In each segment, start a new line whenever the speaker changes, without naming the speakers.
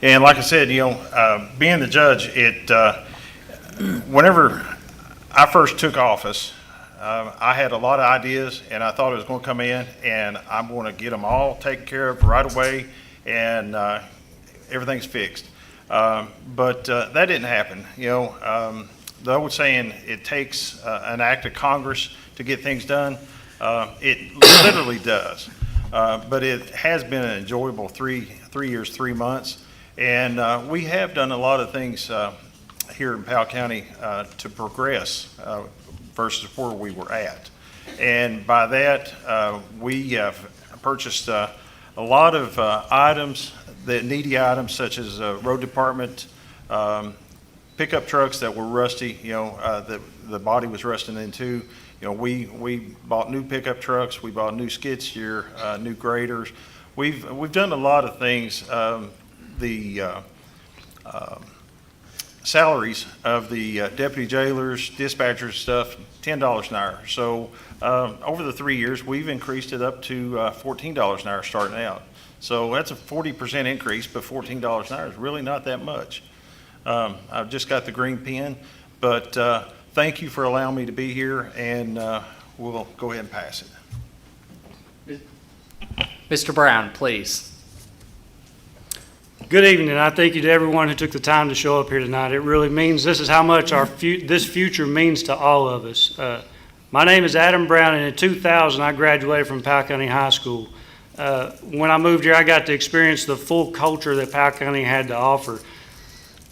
And like I said, being the judge, whenever I first took office, I had a lot of ideas, and I thought it was going to come in, and I'm going to get them all taken care of right away, and everything's fixed. But that didn't happen. The old saying, it takes an act of Congress to get things done. It literally does. But it has been an enjoyable 3 years, 3 months, and we have done a lot of things here in Powell County to progress versus where we were at. And by that, we have purchased a lot of items, needy items such as road department, pickup trucks that were rusty, the body was rusting into. We bought new pickup trucks, we bought new skid steer, new graders. We've done a lot of things. The salaries of the deputy jailers, dispatchers, stuff, $10 an hour. So over the 3 years, we've increased it up to $14 an hour starting out. So that's a 40% increase, but $14 an hour is really not that much. I've just got the green pen, but thank you for allowing me to be here, and we'll go ahead and pass it.
Mr. Brown, please.
Good evening, and I thank you to everyone who took the time to show up here tonight. It really means, this is how much this future means to all of us. My name is Adam Brown, and in 2000 I graduated from Powell County High School. When I moved here, I got to experience the full culture that Powell County had to offer,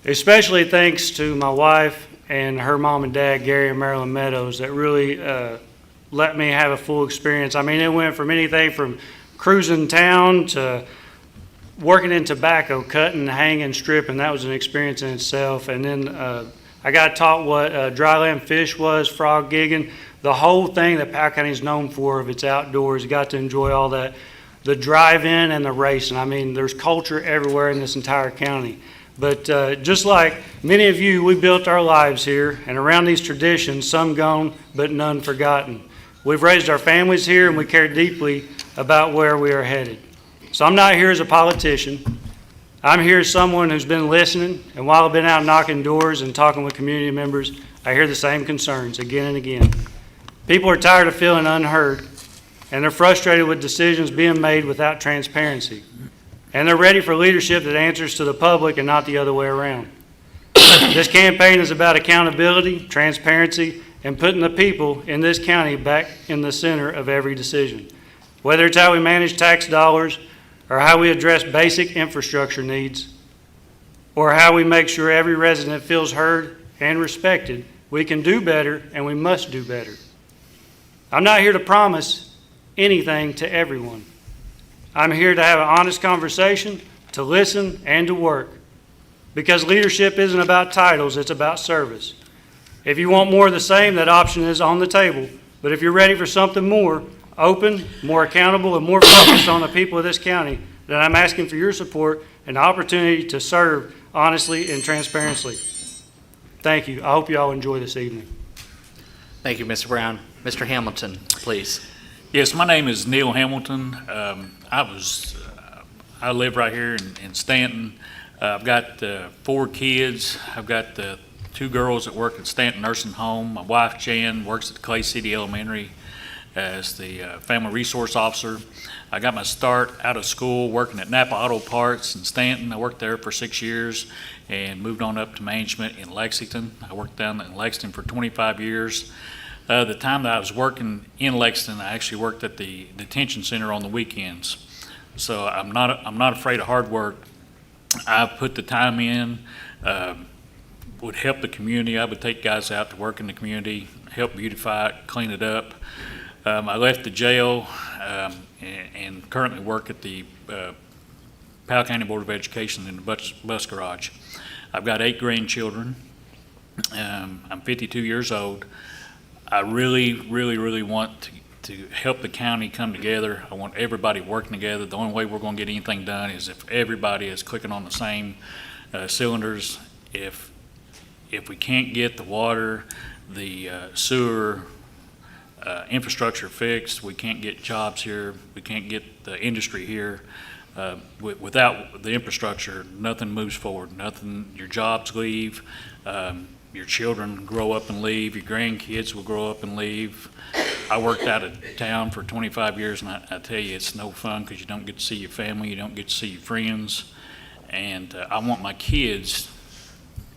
especially thanks to my wife and her mom and dad, Gary and Marilyn Meadows, that really let me have a full experience. I mean, it went from anything from cruising town to working in tobacco, cutting, hanging, stripping. That was an experience in itself. And then I got taught what dryland fish was, frog gigging, the whole thing that Powell County is known for of its outdoors. Got to enjoy all that, the drive-in and the racing. I mean, there's culture everywhere in this entire county. But just like many of you, we built our lives here, and around these traditions, some gone, but none forgotten. We've raised our families here, and we care deeply about where we are headed. So I'm not here as a politician. I'm here as someone who's been listening, and while I've been out knocking doors and talking with community members, I hear the same concerns again and again. People are tired of feeling unheard, and they're frustrated with decisions being made without transparency. And they're ready for leadership that answers to the public and not the other way around. This campaign is about accountability, transparency, and putting the people in this county back in the center of every decision. Whether it's how we manage tax dollars, or how we address basic infrastructure needs, or how we make sure every resident feels heard and respected, we can do better and we must do better. I'm not here to promise anything to everyone. I'm here to have an honest conversation, to listen, and to work. Because leadership isn't about titles, it's about service. If you want more of the same, that option is on the table. But if you're ready for something more open, more accountable, and more focused on the people of this county, then I'm asking for your support and the opportunity to serve honestly and transparently. Thank you. I hope you all enjoy this evening.
Thank you, Mr. Brown. Mr. Hamilton, please.
Yes, my name is Neil Hamilton. I live right here in Stanton. I've got 4 kids. I've got 2 girls that work at Stanton Nursing Home. My wife, Jan, works at Clay City Elementary as the Family Resource Officer. I got my start out of school working at Napa Auto Parts in Stanton. I worked there for 6 years and moved on up to management in Lexington. I worked down in Lexington for 25 years. The time that I was working in Lexington, I actually worked at the detention center on the weekends. So I'm not afraid of hard work. I've put the time in, would help the community. I would take guys out to work in the community, help beautify it, clean it up. I left the jail and currently work at the Powell County Board of Education in the bus garage. I've got 8 grandchildren. I'm 52 years old. I really want to help the county come together. I want everybody working together. The only way we're going to get anything done is if everybody is clicking on the same cylinders. If we can't get the water, the sewer, infrastructure fixed, we can't get jobs here, we can't get the industry here, Without the infrastructure, nothing moves forward. Nothing. Your jobs leave. Your children grow up and leave. Your grandkids will grow up and leave. I worked out of town for 25 years, and I tell you, it's no fun because you don't get to see your family, you don't get to see your friends. And I want my kids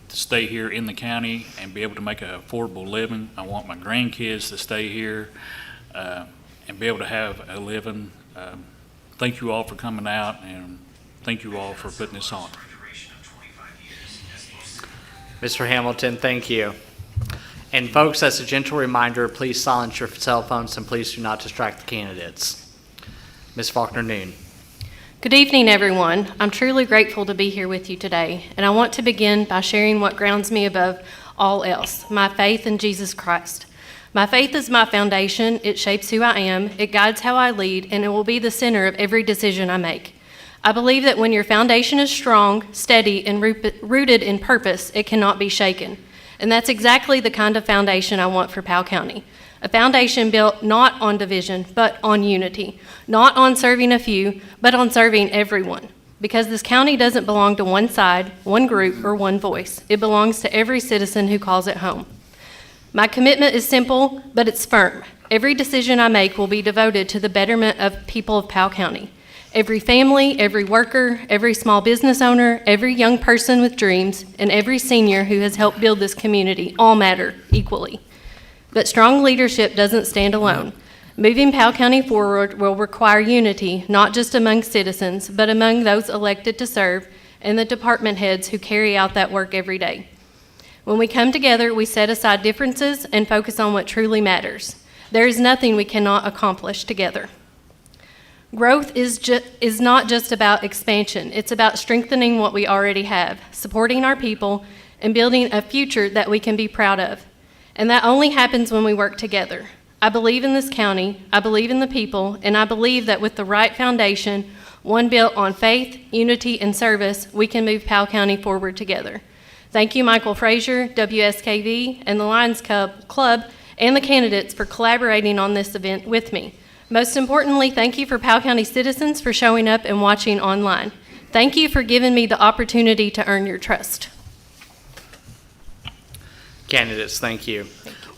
to stay here in the county and be able to make an affordable living. I want my grandkids to stay here and be able to have a living. Thank you all for coming out, and thank you all for putting this on.
Mr. Hamilton, thank you. And folks, as a gentle reminder, please silence your cell phones and please do not distract the candidates. Ms. Faulkner-Noon.
Good evening, everyone. I'm truly grateful to be here with you today, and I want to begin by sharing what grounds me above all else, my faith in Jesus Christ. My faith is my foundation. It shapes who I am, it guides how I lead, and it will be the center of every decision I make. I believe that when your foundation is strong, steady, and rooted in purpose, it cannot be shaken. And that's exactly the kind of foundation I want for Powell County. A foundation built not on division, but on unity. Not on serving a few, but on serving everyone. Because this county doesn't belong to one side, one group, or one voice. It belongs to every citizen who calls it home. My commitment is simple, but it's firm. Every decision I make will be devoted to the betterment of people of Powell County. Every family, every worker, every small business owner, every young person with dreams, and every senior who has helped build this community all matter equally. But strong leadership doesn't stand alone. Moving Powell County forward will require unity, not just among citizens, but among those elected to serve and the department heads who carry out that work every day. When we come together, we set aside differences and focus on what truly matters. There is nothing we cannot accomplish together. Growth is not just about expansion. It's about strengthening what we already have, supporting our people, and building a future that we can be proud of. And that only happens when we work together. I believe in this county, I believe in the people, and I believe that with the right foundation, one built on faith, unity, and service, we can move Powell County forward together. Thank you, Michael Frazier, WSKV, and the Lions Club, and the candidates for collaborating on this event with me. Most importantly, thank you for Powell County citizens for showing up and watching online. Thank you for giving me the opportunity to earn your trust.
Candidates, thank you.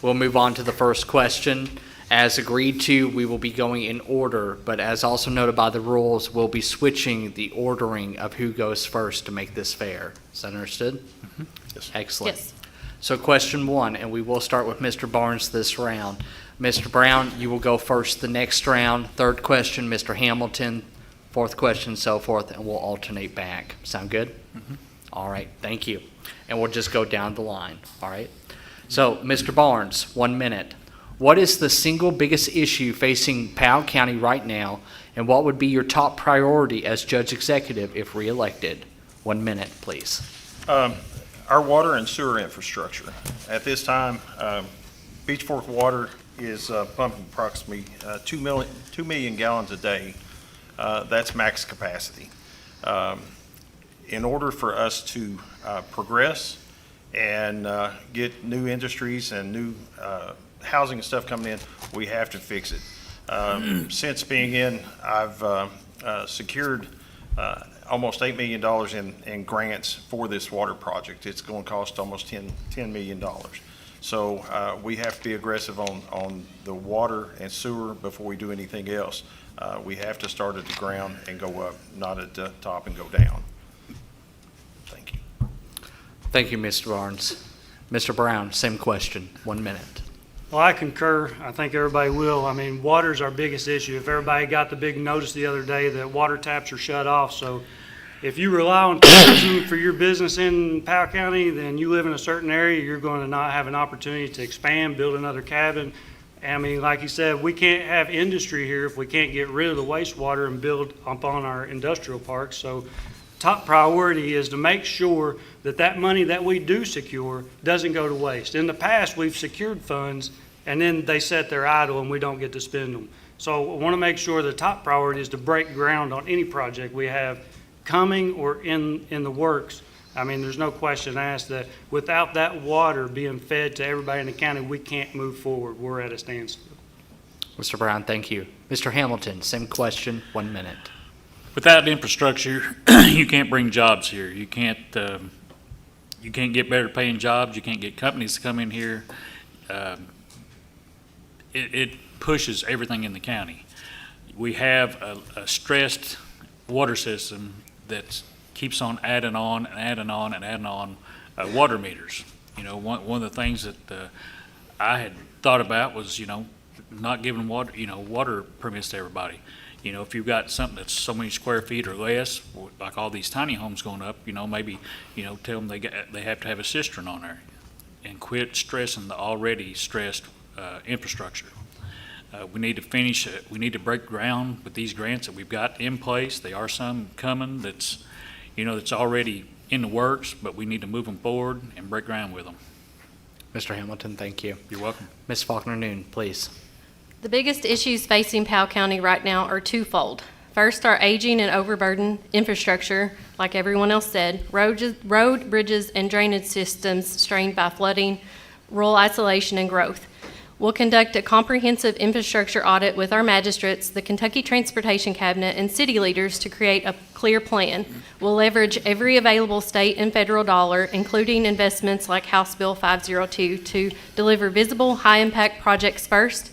We'll move on to the first question. As agreed to, we will be going in order, but as also noted by the rules, we'll be switching the ordering of who goes first to make this fair. Is that understood?
Mm-hmm. Yes.
Excellent.
Yes.
So question one, and we will start with Mr. Barnes this round. Mr. Brown, you will go first the next round. Third question, Mr. Hamilton. Fourth question, so forth, and we'll alternate back. Sound good?
Mm-hmm.
All right, thank you. And we'll just go down the line, all right? So, Mr. Barnes, 1 minute. What is the single biggest issue facing Powell County right now, and what would be your top priority as judge executive if reelected? 1 minute, please.
Our water and sewer infrastructure. At this time, Beach Fork Water is pumping approximately 2 million gallons a day. That's max capacity. In order for us to progress and get new industries and new housing and stuff coming in, we have to fix it. Since being in, I've secured almost $8 million in grants for this water project. It's going to cost almost $10 million. So we have to be aggressive on the water and sewer before we do anything else. We have to start at the ground and go up, not at the top and go down. Thank you.
Thank you, Mr. Barnes. Mr. Brown, same question, 1 minute.
Well, I concur. I think everybody will. I mean, water's our biggest issue. If everybody got the big notice the other day that water taps are shut off, so if you rely on tourism for your business in Powell County, then you live in a certain area, you're going to not have an opportunity to expand, build another cabin. I mean, like you said, we can't have industry here if we can't get rid of the wastewater and build upon our industrial parks. So top priority is to make sure that that money that we do secure doesn't go to waste. In the past, we've secured funds and then they sit there idle and we don't get to spend them. So I want to make sure the top priority is to break ground on any project we have coming or in the works. I mean, there's no question asked that without that water being fed to everybody in the county, we can't move forward. We're at a standstill.
Mr. Brown, thank you. Mr. Hamilton, same question, 1 minute.
Without infrastructure, you can't bring jobs here. You can't get better paying jobs. You can't get companies to come in here. It pushes everything in the county. We have a stressed water system that keeps on adding on and adding on and adding on water meters. You know, one of the things that I had thought about was, not giving water permits to everybody. You know, if you've got something that's so many square feet or less, like all these tiny homes going up, maybe, tell them they have to have a cistern on there and quit stressing the already stressed infrastructure. We need to finish, we need to break ground with these grants that we've got in place. There are some coming that's already in the works, but we need to move them forward and break ground with them.
Mr. Hamilton, thank you.
You're welcome.
Ms. Faulkner-Noon, please.
The biggest issues facing Powell County right now are twofold. First, our aging and overburdened infrastructure, like everyone else said, road, bridges, and drainage systems strained by flooding, rural isolation, and growth. We'll conduct a comprehensive infrastructure audit with our magistrates, the Kentucky Transportation Cabinet, and city leaders to create a clear plan. We'll leverage every available state and federal dollar, including investments like House Bill 502, to deliver visible, high-impact projects first,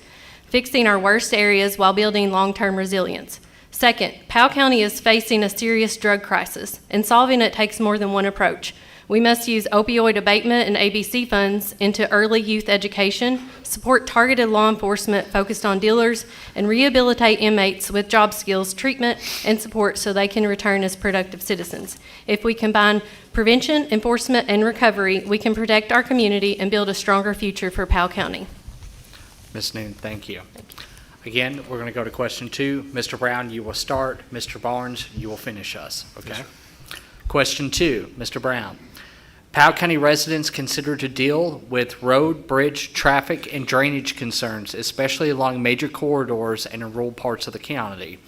fixing our worst areas while building long-term resilience. Second, Powell County is facing a serious drug crisis, and solving it takes more than one approach. We must use opioid abatement and ABC funds into early youth education, support targeted law enforcement focused on dealers, and rehabilitate inmates with job skills, treatment, and support so they can return as productive citizens. If we combine prevention, enforcement, and recovery, we can protect our community and build a stronger future for Powell County.
Ms. Noon, thank you. Again, we're going to go to question 2. Mr. Brown, you will start. Mr. Barnes, you will finish us, okay?
Yes,
Question 2, Mr. Brown. Powell County residents consider to deal with road, bridge, traffic, and drainage concerns, especially along major corridors and in rural parts of the county.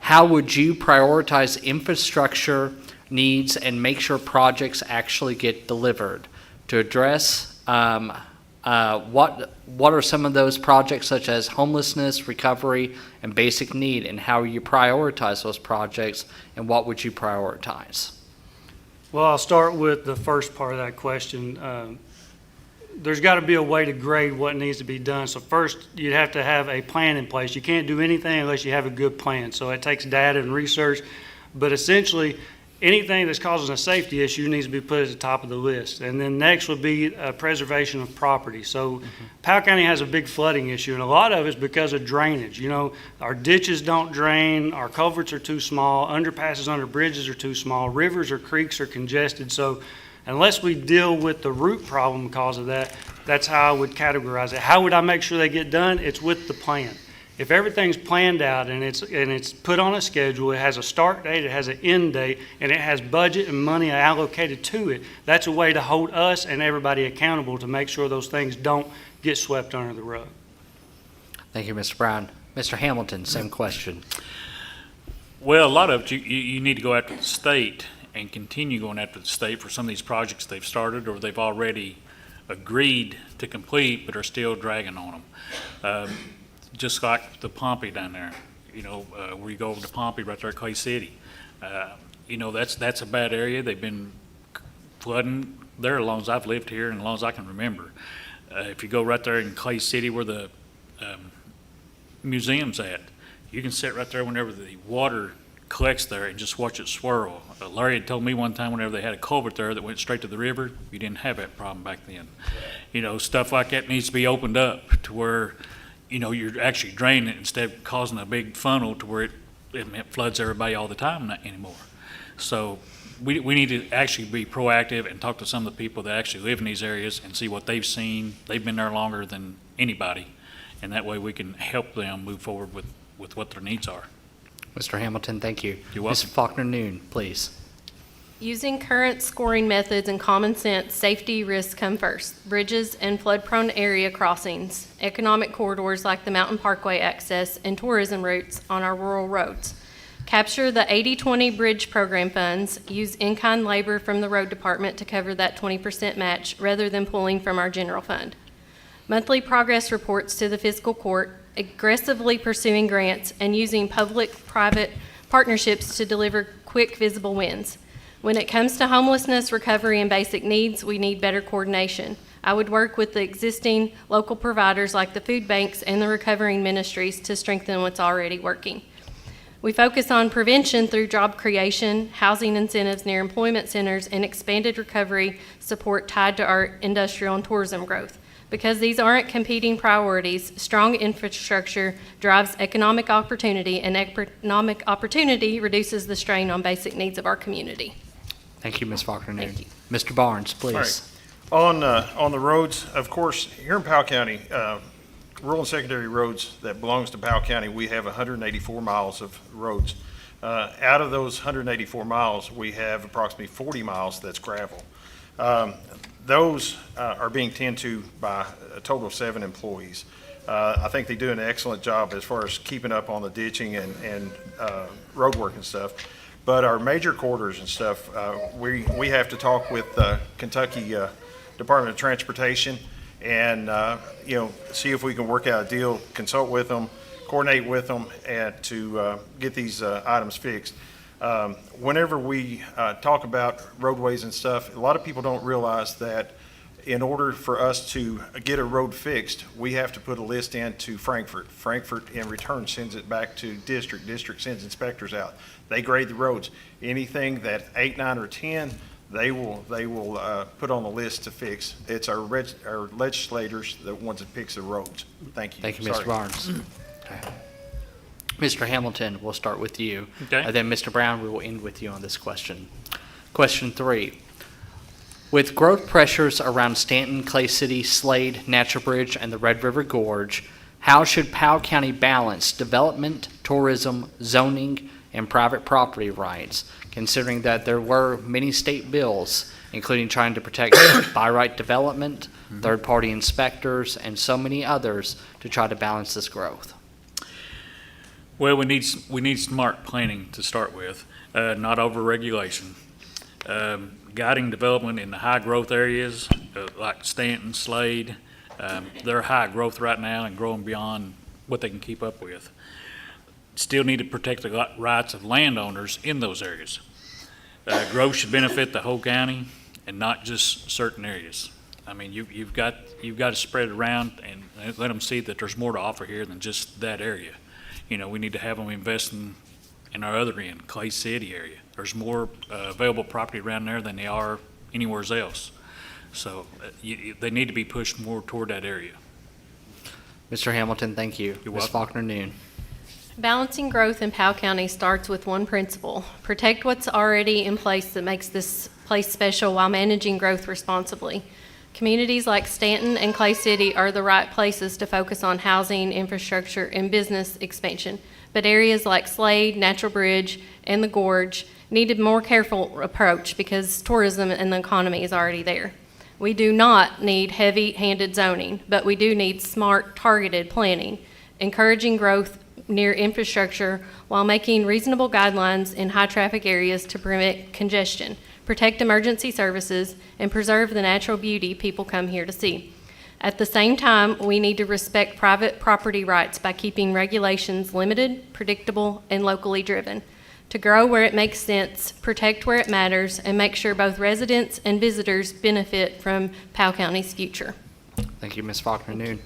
How would you prioritize infrastructure needs and make sure projects actually get delivered? To address what are some of those projects, such as homelessness, recovery, and basic need, and how you prioritize those projects, and what would you prioritize?
Well, I'll start with the first part of that question. There's got to be a way to grade what needs to be done. So first, you'd have to have a plan in place. You can't do anything unless you have a good plan. So it takes data and research. But essentially, anything that's causing a safety issue needs to be put at the top of the list. And then next would be preservation of property. So Powell County has a big flooding issue, and a lot of it's because of drainage. Our ditches don't drain, our culverts are too small, underpasses under bridges are too small, rivers or creeks are congested. So unless we deal with the root problem because of that, that's how I would categorize it. How would I make sure they get done? It's with the plan. If everything's planned out and it's put on a schedule, it has a start date, it has an end date, and it has budget and money allocated to it, that's a way to hold us and everybody accountable to make sure those things don't get swept under the rug.
Thank you, Mr. Brown. Mr. Hamilton, same question.
Well, a lot of it, you need to go after the state and continue going after the state for some of these projects they've started or they've already agreed to complete but are still dragging on them. Just like the Pompey down there, where you go over to Pompey right there at Clay City. That's a bad area. They've been flooding there as long as I've lived here and as long as I can remember. If you go right there in Clay City where the museum's at, you can sit right there whenever the water collects there and just watch it swirl. Larry had told me one time whenever they had a culvert there that went straight to the river, you didn't have that problem back then. Stuff like that needs to be opened up to where you're actually draining it instead of causing a big funnel to where it floods everybody all the time anymore. So we need to actually be proactive and talk to some of the people that actually live in these areas and see what they've seen. They've been there longer than anybody, and that way we can help them move forward with what their needs are.
Mr. Hamilton, thank you.
You're welcome.
Ms. Faulkner-Noon, please.
Using current scoring methods and common sense, safety risks come first. Bridges and flood-prone area crossings, economic corridors like the Mountain Parkway access, and tourism routes on our rural roads. Capture the 80-20 bridge program funds. Use in-kind labor from the road department to cover that 20% match rather than pulling from our general fund. Monthly progress reports to the fiscal court, aggressively pursuing grants, and using public-private partnerships to deliver quick, visible wins. When it comes to homelessness, recovery, and basic needs, we need better coordination. I would work with the existing local providers like the food banks and the recovering ministries to strengthen what's already working. We focus on prevention through job creation, housing incentives near employment centers, and expanded recovery support tied to our industrial and tourism growth. Because these aren't competing priorities, strong infrastructure drives economic opportunity, and economic opportunity reduces the strain on basic needs of our community.
Thank you, Ms. Faulkner.
Thank you.
Mr. Barnes, please.
All right. On the roads, of course, here in Powell County, rural and secondary roads that belongs to Powell County, we have 184 miles of roads. Out of those 184 miles, we have approximately 40 miles that's gravel. Those are being tended to by a total of 7 employees. I think they do an excellent job as far as keeping up on the ditching and road work and stuff. But our major corridors and stuff, we have to talk with Kentucky Department of Transportation and see if we can work out a deal, consult with them, coordinate with them, and to get these items fixed. Whenever we talk about roadways and stuff, a lot of people don't realize that in order for us to get a road fixed, we have to put a list in to Frankfurt. Frankfurt in return sends it back to district. District sends inspectors out. They grade the roads. Anything that 8, 9, or 10, they will put on the list to fix. It's our legislators, the ones that fix the roads. Thank you.
Thank you,
Sorry.
Mr. Barnes. Okay. Mr. Hamilton, we'll start with you.
Okay.
And then Mr. Brown, we will end with you on this question. Question 3. With growth pressures around Stanton, Clay City, Slade, Natural Bridge, and the Red River Gorge, how should Powell County balance development, tourism, zoning, and private property rights, considering that there were many state bills, including trying to protect by right development, third-party inspectors, and so many others to try to balance this growth?
Well, we need smart planning to start with, not over-regulation. Guiding development in the high-growth areas, like Stanton, Slade, they're high growth right now and growing beyond what they can keep up with. Still need to protect the rights of landowners in those areas. Growth should benefit the whole county and not just certain areas. I mean, you've got to spread it around and let them see that there's more to offer here than just that area. We need to have them invest in our other end, Clay City area. There's more available property around there than they are anywhere else. So they need to be pushed more toward that area.
Mr. Hamilton, thank you.
You're
Ms.
welcome.
Faulkner Noon.
Balancing growth in Powell County starts with one principle: protect what's already in place that makes this place special while managing growth responsibly. Communities like Stanton and Clay City are the right places to focus on housing, infrastructure, and business expansion. But areas like Slade, Natural Bridge, and the Gorge need a more careful approach because tourism and the economy is already there. We do not need heavy-handed zoning, but we do need smart, targeted planning, encouraging growth near infrastructure while making reasonable guidelines in high-traffic areas to prevent congestion, protect emergency services, and preserve the natural beauty people come here to see. At the same time, we need to respect private property rights by keeping regulations limited, predictable, and locally driven. To grow where it makes sense, protect where it matters, and make sure both residents and visitors benefit from Powell County's future.
Thank you, Ms. Faulkner Noon.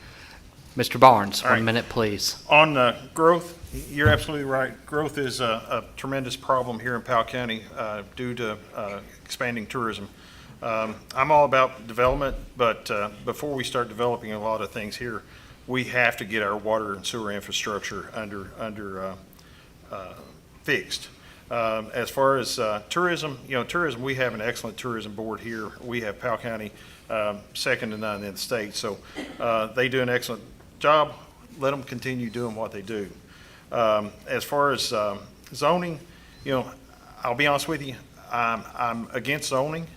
Mr. Barnes,
All
1
right.
minute, please.
On growth, you're absolutely right. Growth is a tremendous problem here in Powell County due to expanding tourism. I'm all about development, but before we start developing a lot of things here, we have to get our water and sewer infrastructure under fixed. As far as tourism, we have an excellent tourism board here. We have Powell County second to none in the state, so they do an excellent job. Let them continue doing what they do. As far as zoning, I'll be honest with you, I'm against zoning.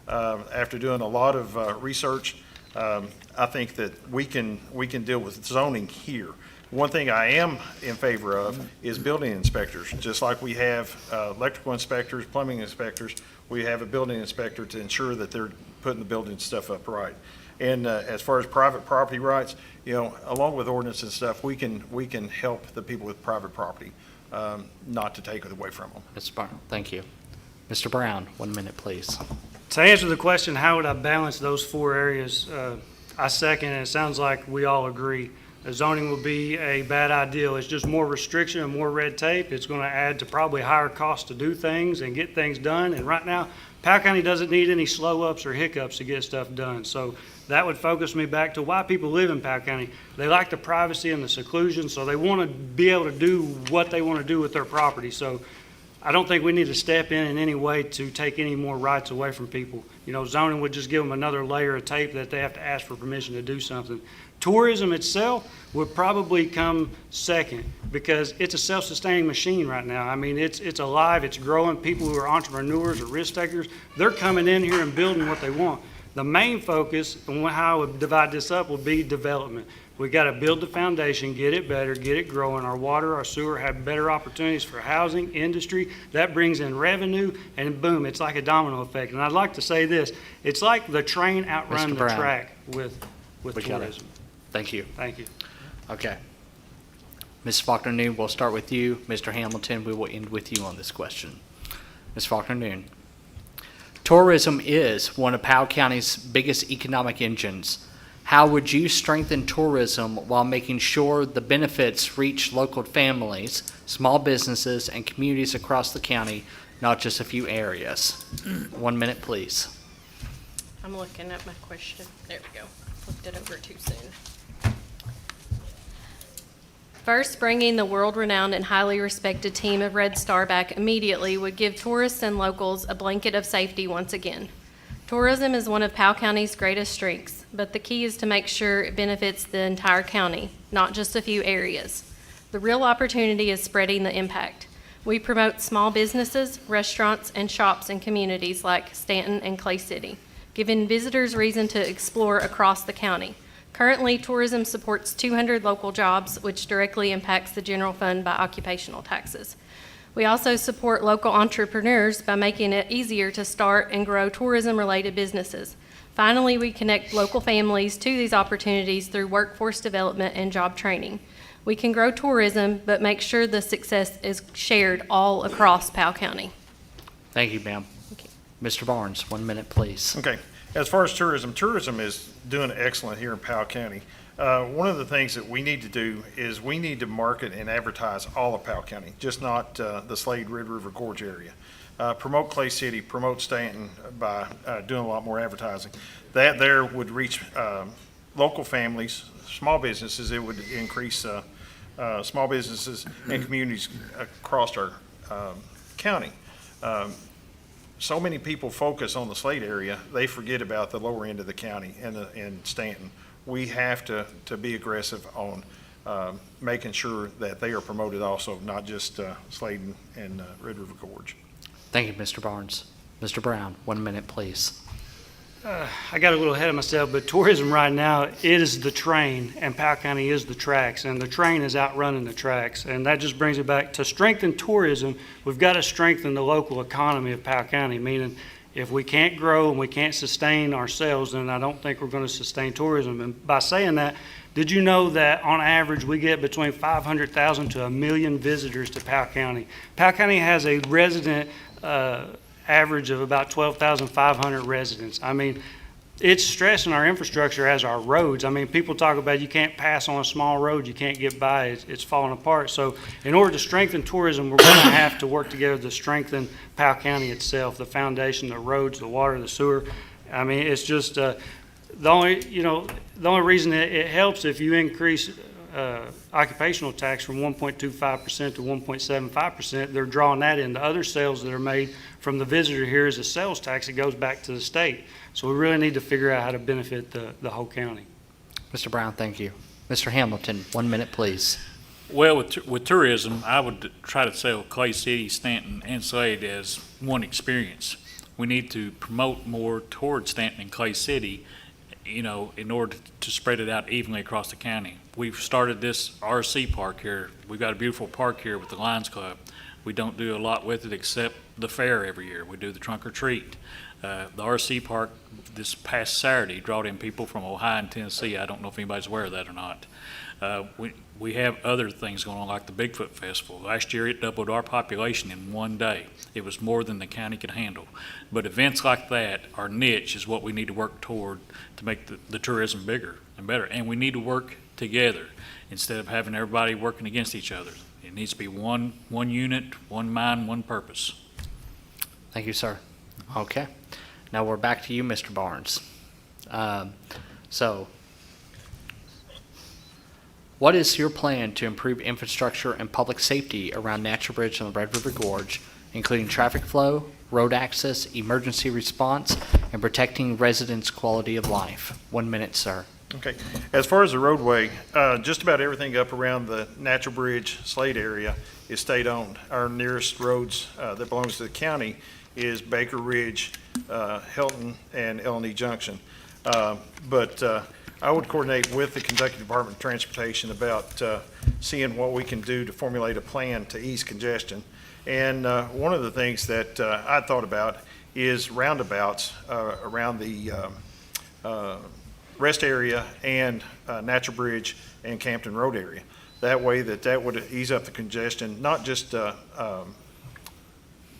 After doing a lot of research, I think that we can deal with zoning here. One thing I am in favor of is building inspectors. Just like we have electrical inspectors, plumbing inspectors, we have a building inspector to ensure that they're putting the building stuff up right. And as far as private property rights, along with ordinance and stuff, we can help the people with private property. not to take it away from them.
Mr. Barnes, thank you. Mr. Brown, 1 minute, please.
To answer the question, how would I balance those four areas? I second, and it sounds like we all agree. Zoning would be a bad idea. It's just more restriction and more red tape. It's going to add to probably higher costs to do things and get things done. And right now, Powell County doesn't need any slow ups or hiccups to get stuff done. So that would focus me back to why people live in Powell County. They like the privacy and the seclusion, so they want to be able to do what they want to do with their property. So I don't think we need to step in any way to take any more rights away from people. You know, zoning would just give them another layer of tape that they have to ask for permission to do something. Tourism itself would probably come second because it's a self-sustaining machine right now. I mean, it's alive, it's growing. People who are entrepreneurs or risk takers, they're coming in here and building what they want. The main focus and how I would divide this up would be development. We got to build the foundation, get it better, get it growing. Our water, our sewer have better opportunities for housing, industry. That brings in revenue, and boom, it's like a domino effect. And I'd like to say this: it's like the train outrun
Mr.
the
Brown.
track with
We got it.
tourism.
Thank you.
Thank you.
Okay. Ms. Faulkner-Noon, we'll start with you. Mr. Hamilton, we will end with you on this question. Ms. Faulkner-Noon. Tourism is one of Powell County's biggest economic engines. How would you strengthen tourism while making sure the benefits reach local families, small businesses, and communities across the county, not just a few areas? 1 minute, please.
I'm looking at my question. There we go. Flipped it over too soon. First, bringing the world-renowned and highly respected team of Red Star back immediately would give tourists and locals a blanket of safety once again. Tourism is one of Powell County's greatest strengths, but the key is to make sure it benefits the entire county, not just a few areas. The real opportunity is spreading the impact. We promote small businesses, restaurants, and shops in communities like Stanton and Clay City, giving visitors reason to explore across the county. Currently, tourism supports 200 local jobs, which directly impacts the general fund by occupational taxes. We also support local entrepreneurs by making it easier to start and grow tourism-related businesses. Finally, we connect local families to these opportunities through workforce development and job training. We can grow tourism, but make sure the success is shared all across Powell County.
Thank you, ma'am.
Thank you.
Mr. Barnes, 1 minute, please.
Okay. As far as tourism is doing excellent here in Powell County. One of the things that we need to do is we need to market and advertise all of Powell County, just not the Slade Red River Gorge area. Promote Clay City, promote Stanton by doing a lot more advertising. That there would reach local families, small businesses. It would increase small businesses and communities across our county. So many people focus on the Slade area, they forget about the lower end of the county and Stanton. We have to be aggressive on making sure that they are promoted also, not just Slade and Red River Gorge.
Thank you, Mr. Barnes. Mr. Brown, 1 minute, please.
I got a little ahead of myself, but tourism right now is the train, and Powell County is the tracks, and the train is outrunning the tracks. And that just brings it back to strengthen tourism. We've got to strengthen the local economy of Powell County, meaning if we can't grow and we can't sustain ourselves, then I don't think we're going to sustain tourism. And by saying that, did you know that on average we get between 500,000 to 1 million visitors to Powell County? Powell County has a resident average of about 12,500 residents. I mean, it's stressing our infrastructure as our roads. I mean, people talk about you can't pass on a small road, you can't get by, it's falling apart. So in order to strengthen tourism, we're going to have to work together to strengthen Powell County itself, the foundation, the roads, the water, the sewer. I mean, it's just the only reason it helps if you increase occupational tax from 1.25% to 1.75%. They're drawing that in. The other sales that are made from the visitor here is a sales tax that goes back to the state. So we really need to figure out how to benefit the whole county.
Mr. Brown, thank you. Mr. Hamilton, 1 minute, please.
Well, with tourism, I would try to sell Clay City, Stanton, and Slade as one experience. We need to promote more towards Stanton and Clay City, in order to spread it out evenly across the county. We've started this RC park here. We've got a beautiful park here with the Lions Club. We don't do a lot with it except the fair every year. We do the trunk or treat. The RC park this past Saturday brought in people from Ohio and Tennessee. I don't know if anybody's aware of that or not. We have other things going on, like the Bigfoot Festival. Last year, it doubled our population in one day. It was more than the county could handle. But events like that, our niche, is what we need to work toward to make the tourism bigger and better. And we need to work together instead of having everybody working against each other. It needs to be one unit, one mind, one purpose.
Thank you, sir. Okay. Now we're back to you, Mr. Barnes. So, what is your plan to improve infrastructure and public safety around Natural Bridge and the Red River Gorge, including traffic flow, road access, emergency response, and protecting residents' quality of life? 1 minute, sir.
Okay. As far as the roadway, just about everything up around the Natural Bridge Slade area is state-owned. Our nearest roads that belongs to the county is Baker Ridge, Hilton, and L&E Junction. But I would coordinate with the Kentucky Department of Transportation about seeing what we can do to formulate a plan to ease congestion. And one of the things that I thought about is roundabouts around the rest area and Natural Bridge and Campton Road area. That way that would ease up the congestion, not just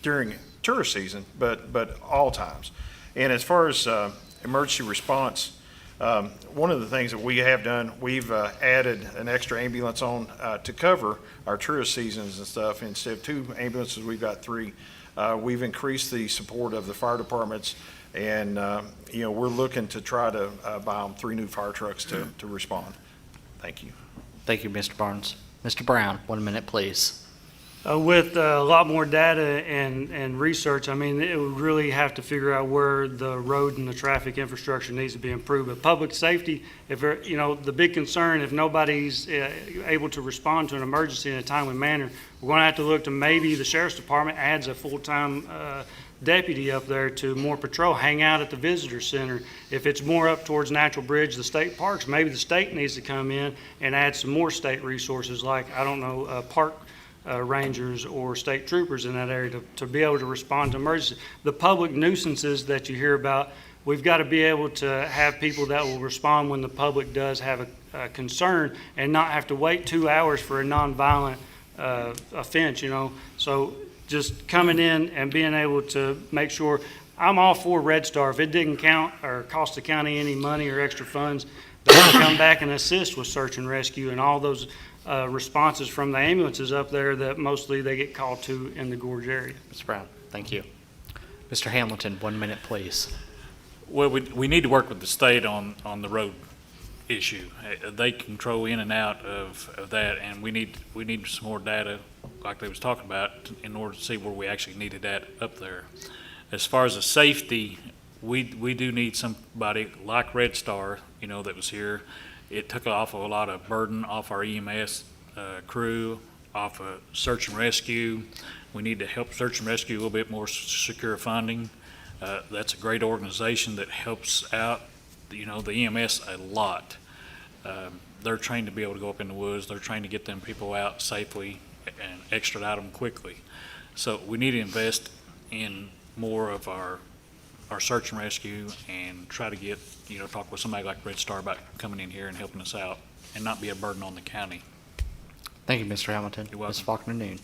during tourist season, but all times. And as far as emergency response, one of the things that we have done, we've added an extra ambulance on to cover our tourist seasons and stuff. Instead of 2 ambulances, we've got 3. We've increased the support of the fire departments, and we're looking to try to buy them 3 new fire trucks to respond. Thank you.
Thank you, Mr. Barnes. Mr. Brown, 1 minute, please.
With a lot more data and research, I mean, it would really have to figure out where the road and the traffic infrastructure needs to be improved. But public safety, the big concern, if nobody's able to respond to an emergency in a timely manner, we're going to have to look to maybe the sheriff's department adds a full-time deputy up there to more patrol, hang out at the visitor center. If it's more up towards Natural Bridge, the state parks, maybe the state needs to come in and add some more state resources, like, I don't know, park rangers or state troopers in that area to be able to respond to emergencies. The public nuisances that you hear about, we've got to be able to have people that will respond when the public does have a concern and not have to wait 2 hours for a nonviolent offense, So just coming in and being able to make sure, I'm all for Red Star. If it didn't count or cost the county any money or extra funds, they can come back and assist with search and rescue and all those responses from the ambulances up there that mostly they get called to in the gorge area.
Mr. Brown, thank you. Mr. Hamilton, 1 minute, please.
Well, we need to work with the state on the road issue. They control in and out of that, and we need some more data, like they was talking about, in order to see where we actually needed that up there. As far as the safety, we do need somebody like Red Star, that was here. It took off a lot of burden off our EMS crew, off of search and rescue. We need to help search and rescue a little bit more secure funding. That's a great organization that helps out, the EMS a lot. They're trained to be able to go up in the woods. They're trained to get them people out safely and extradite them quickly. So we need to invest in more of our search and rescue and try to get, talk with somebody like Red Star about coming in here and helping us out and not be a burden on the county.
Thank you, Mr. Hamilton.
You're welcome.
Ms. Faulkner-Noon.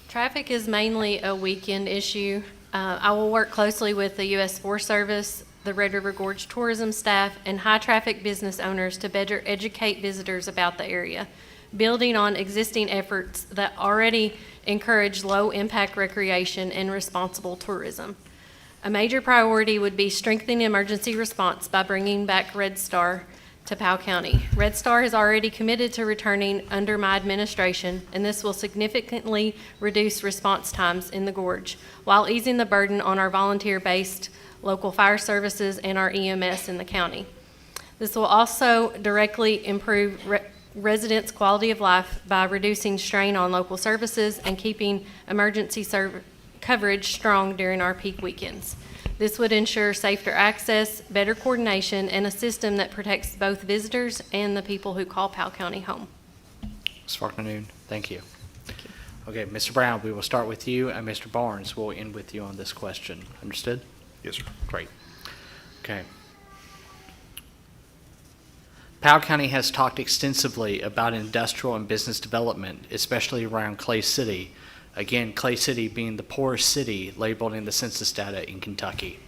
Traffic is mainly a weekend issue. I will work closely with the U.S. Forest Service, the Red River Gorge tourism staff, and high-traffic business owners to better educate visitors about the area, building on existing efforts that already encourage low-impact recreation and responsible tourism. A major priority would be strengthening emergency response by bringing back Red Star to Powell County. Red Star is already committed to returning under my administration, and this will significantly reduce response times in the gorge while easing the burden on our volunteer-based local fire services and our EMS in the county. This will also directly improve residents' quality of life by reducing strain on local services and keeping emergency coverage strong during our peak weekends. This would ensure safer access, better coordination, and a system that protects both visitors and the people who call Powell County home.
Ms. Faulkner-Noon, thank you. Okay, Mr. Brown, we will start with you, and Mr. Barnes will end with you on this question. Understood?
Yes, sir.
Great. Okay. Powell County has talked extensively about industrial and business development, especially around Clay City. Again, Clay City being the poorest city labeled in the census data in Kentucky.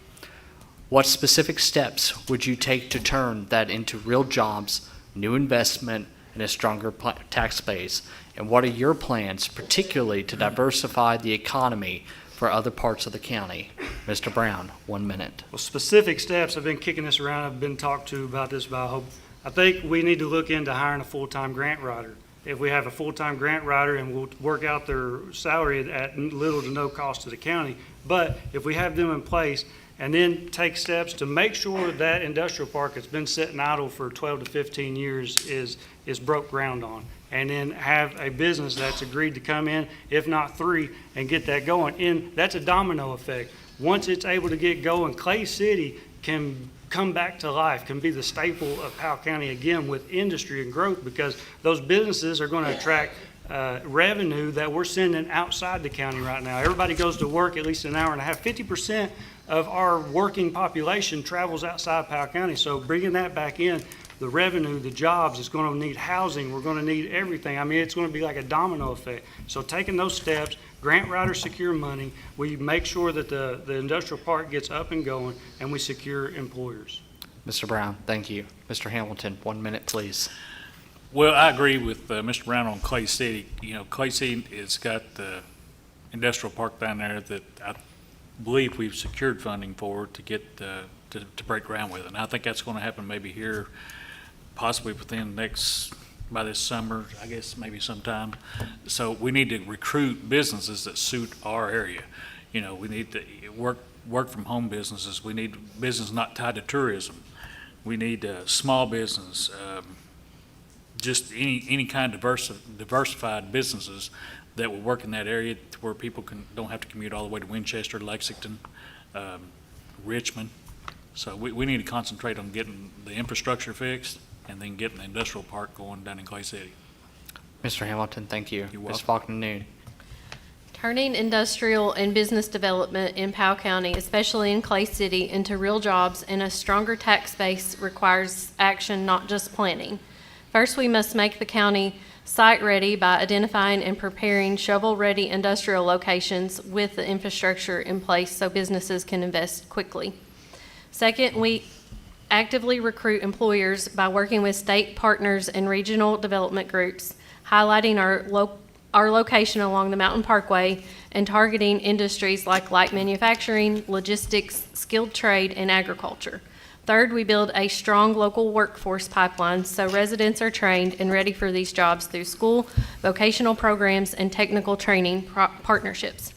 What specific steps would you take to turn that into real jobs, new investment, and a stronger tax base? And what are your plans, particularly to diversify the economy for other parts of the county? Mr. Brown, 1 minute.
Well, specific steps, I've been kicking this around, I've been talked to about this by Hope. I think we need to look into hiring a full-time grant writer. If we have a full-time grant writer and we'll work out their salary at little to no cost to the county, but if we have them in place and then take steps to make sure that industrial park that's been sitting idle for 12 to 15 years is broke ground on, and then have a business that's agreed to come in, if not 3, and get that going. And that's a domino effect. Once it's able to get going, Clay City can come back to life, can be the staple of Powell County again with industry and growth, because those businesses are going to attract revenue that we're sending outside the county right now. Everybody goes to work at least an hour and a half. 50% of our working population travels outside Powell County. So bringing that back in, the revenue, the jobs, it's going to need housing. We're going to need everything. I mean, it's going to be like a domino effect. So taking those steps, grant writers secure money, we make sure that the industrial park gets up and going, and we secure employers.
Mr. Brown, thank you. Mr. Hamilton, 1 minute, please.
Well, I agree with Mr. Brown on Clay City. You know, Clay City has got the industrial park down there that I believe we've secured funding for to get to break ground with. And I think that's going to happen maybe here, possibly within by this summer, I guess, maybe sometime. So we need to recruit businesses that suit our area. You know, we need to work from home businesses. We need business not tied to tourism. We need small business, just any kind of diversified businesses that will work in that area to where people don't have to commute all the way to Winchester, Lexington, Richmond. So we need to concentrate on getting the infrastructure fixed and then getting the industrial park going down in Clay City.
Mr. Hamilton, thank you.
You're
Ms.
welcome.
Faulkner Noon.
Turning industrial and business development in Powell County, especially in Clay City, into real jobs and a stronger tax base requires action, not just planning. First, we must make the county site-ready by identifying and preparing shovel-ready industrial locations with the infrastructure in place so businesses can invest quickly. Second, we actively recruit employers by working with state partners and regional development groups, highlighting our location along the Mountain Parkway and targeting industries like light manufacturing, logistics, skilled trade, and agriculture. Third, we build a strong local workforce pipeline so residents are trained and ready for these jobs through school, vocational programs, and technical training partnerships.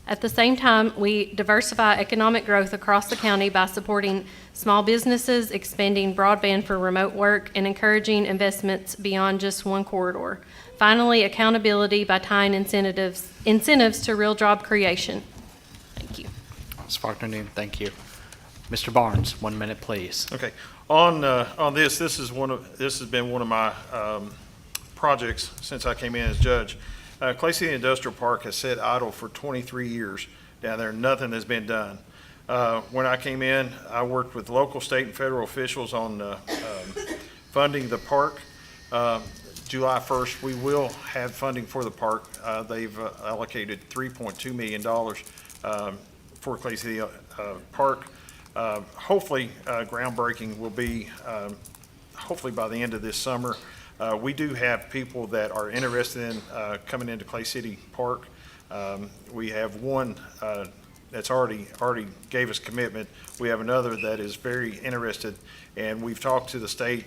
At the same time, we diversify economic growth across the county by supporting small businesses, expanding broadband for remote work, and encouraging investments beyond just one corridor. Finally, accountability by tying incentives to real job creation. Thank you.
Ms. Faulkner Noon, thank you. Mr. Barnes, 1 minute, please.
Okay. On this has been one of my projects since I came in as judge. Clay City Industrial Park has sat idle for 23 years down there. Nothing has been done. When I came in, I worked with local, state, and federal officials on funding the park. July 1st, we will have funding for the park. They've allocated $3.2 million for Clay City Park. Hopefully, groundbreaking will be hopefully by the end of this summer. We do have people that are interested in coming into Clay City Park. We have one that's already gave us commitment. We have another that is very interested, and we've talked to the state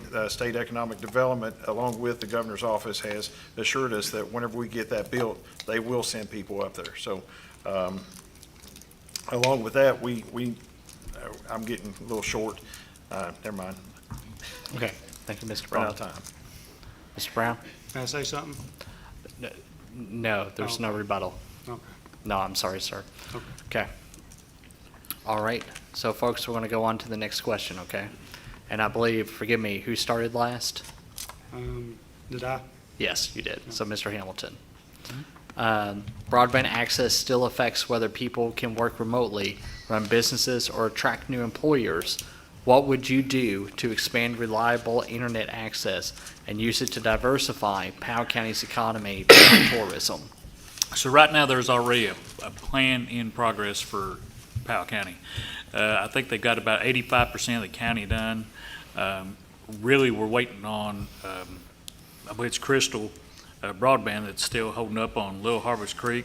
economic development, along with the governor's office, has assured us that whenever we get that built, they will send people up there. So along with that, I'm getting a little short. Never mind.
Okay, thank you, Mr.
Run
Brown.
out of time.
Mr. Brown?
Can I say something?
No, there's no rebuttal.
Okay.
No, I'm sorry, sir.
Okay.
Okay. All right, so folks, we're going to go on to the next question, okay? And I believe, forgive me, who started last?
Did I?
Yes, you did. So Mr. Hamilton. Broadband access still affects whether people can work remotely, run businesses, or attract new employers. What would you do to expand reliable internet access and use it to diversify Powell County's economy beyond tourism?
So right now, there's already a plan in progress for Powell County. I think they've got about 85% of the county done. Really, we're waiting on, I believe it's Crystal Broadband that's still holding up on Little Harvest Creek,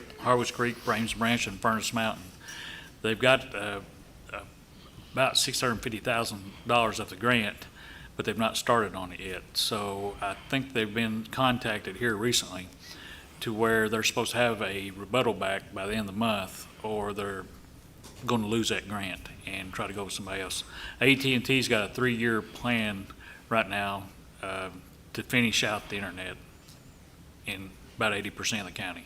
Brames Branch, and Furnace Mountain. They've got about $650,000 of the grant, but they've not started on it yet. So I think they've been contacted here recently to where they're supposed to have a rebuttal back by the end of the month, or they're going to lose that grant and try to go with somebody else. AT&T's got a 3-year plan right now to finish out the internet in about 80% of the county.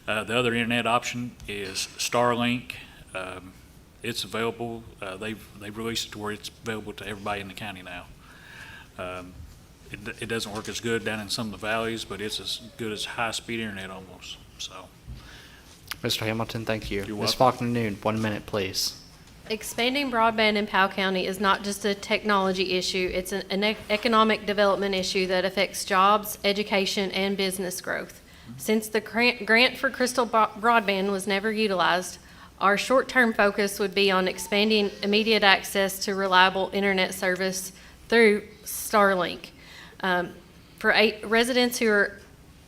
The other internet option is Starlink. It's available. They've released it to where it's available to everybody in the county now. It doesn't work as good down in some of the valleys, but it's as good as high-speed internet almost. So,
Mr. Hamilton, thank you.
You're
Ms.
welcome.
Faulkner Noon, 1 minute, please.
Expanding broadband in Powell County is not just a technology issue, it's an economic development issue that affects jobs, education, and business growth. Since the grant for Crystal Broadband was never utilized, our short-term focus would be on expanding immediate access to reliable internet service through Starlink. For residents who are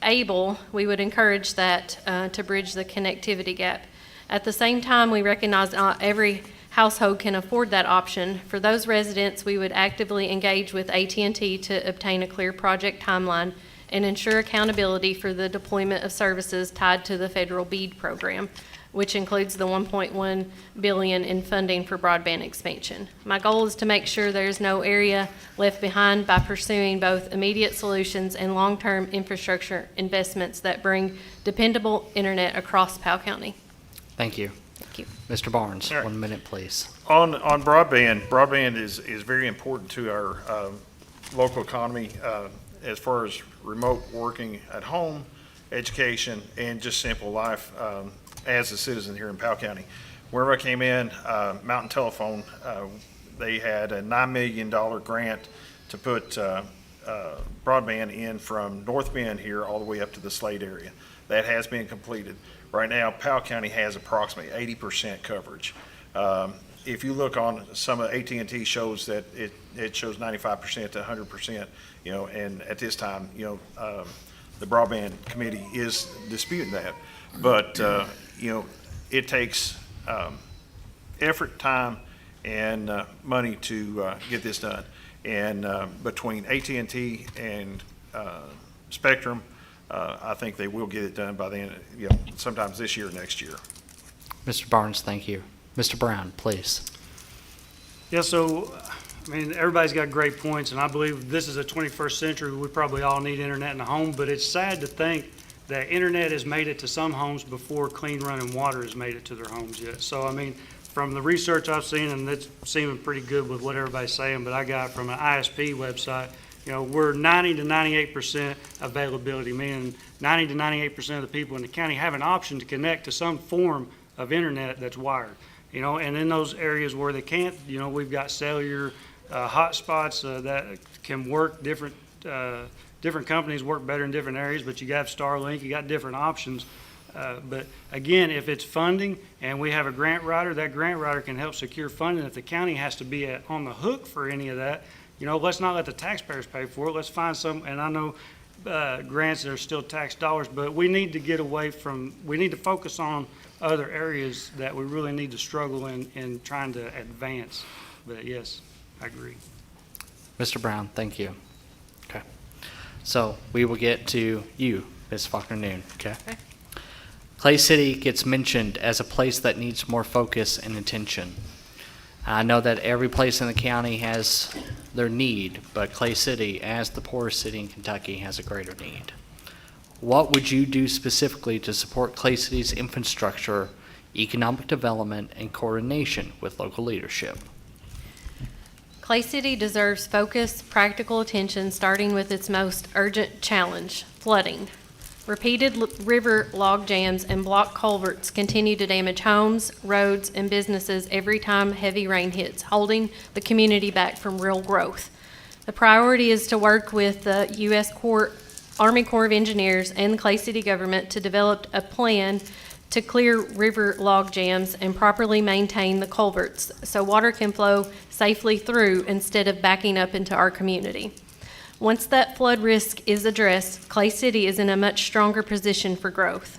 able, we would encourage that to bridge the connectivity gap. At the same time, we recognize not every household can afford that option. For those residents, we would actively engage with AT&T to obtain a clear project timeline and ensure accountability for the deployment of services tied to the federal BEAD program, which includes the $1.1 billion in funding for broadband expansion. My goal is to make sure there's no area left behind by pursuing both immediate solutions and long-term infrastructure investments that bring dependable internet across Powell County.
Thank you.
Thank you.
Mr. Barnes,
All right.
1 minute, please.
On broadband is very important to our local economy as far as remote working at home, education, and just simple life as a citizen here in Powell County. Wherever I came in, Mountain Telephone, they had a $9 million grant to put broadband in from North Bend here all the way up to the Slade area. That has been completed. Right now, Powell County has approximately 80% coverage. If you look on some of AT&T shows that it shows 95% to 100%, and at this time, the broadband committee is disputing that. But, it takes effort, time, and money to get this done. And between AT&T and Spectrum, I think they will get it done by the end, sometimes this year or next year.
Mr. Barnes, thank you. Mr. Brown, please.
Yeah, so, everybody's got great points, and I believe this is a 21st century. We probably all need internet in the home, but it's sad to think that internet has made it to some homes before clean running water has made it to their homes yet. So, from the research I've seen, and it's seeming pretty good with what everybody's saying, but I got from an ISP website, we're 90 to 98% availability, meaning 90 to 98% of the people in the county have an option to connect to some form of internet that's wired. And in those areas where they can't, we've got cellular hotspots that can work. Different companies work better in different areas, but you got Starlink, you got different options. But again, if it's funding and we have a grant writer, that grant writer can help secure funding. If the county has to be on the hook for any of that, let's not let the taxpayers pay for it. Let's find some, and I know grants that are still tax dollars, but we need to get away from, we need to focus on other areas that we really need to struggle in trying to advance. But yes, I agree.
Mr. Brown, thank you. Okay. So we will get to you, Ms. Faulkner Noon, okay? Clay City gets mentioned as a place that needs more focus and attention. I know that every place in the county has their need, but Clay City, as the poorest city in Kentucky, has a greater need. What would you do specifically to support Clay City's infrastructure, economic development, and coordination with local leadership?
Clay City deserves focused, practical attention, starting with its most urgent challenge, flooding. Repeated river log jams and block culverts continue to damage homes, roads, and businesses every time heavy rain hits, holding the community back from real growth. The priority is to work with the U.S. Army Corps of Engineers and the Clay City government to develop a plan to clear river log jams and properly maintain the culverts so water can flow safely through instead of backing up into our community. Once that flood risk is addressed, Clay City is in a much stronger position for growth.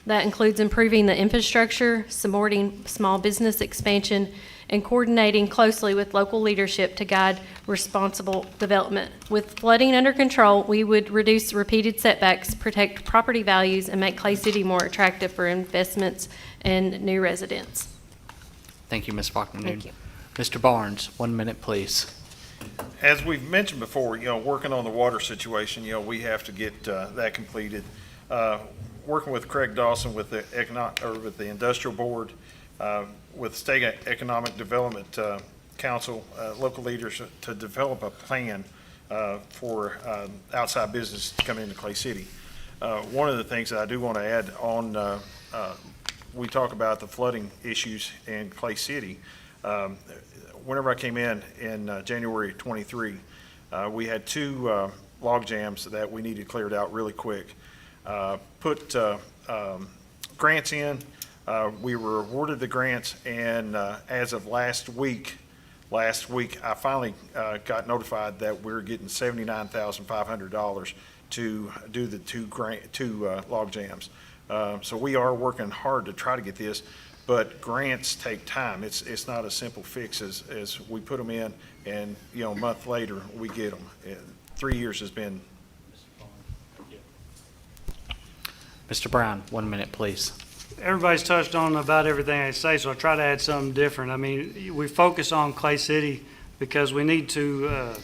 That includes improving the infrastructure, supporting small business expansion, and coordinating closely with local leadership to guide responsible development. With flooding under control, we would reduce repeated setbacks, protect property values, and make Clay City more attractive for investments and new residents.
Thank you, Ms. Faulkner.
Thank you.
Mr. Barnes, 1 minute, please.
As we've mentioned before, working on the water situation, we have to get that completed. Working with Craig Dawson with the Industrial Board, with State Economic Development Council, local leaders to develop a plan for outside business to come into Clay City. One of the things that I do want to add on, we talk about the flooding issues in Clay City. Whenever I came in January 23, we had two log jams that we needed cleared out really quick. Put grants in. We were awarded the grants, and as of last week, I finally got notified that we're getting $79,500 to do the two log jams. So we are working hard to try to get this, but grants take time. It's not a simple fix as we put them in, and a month later we get them. 3 years has been.
Mr. Brown, 1 minute, please.
Everybody's touched on about everything I say, so I try to add something different. I mean, we focus on Clay City because we need to,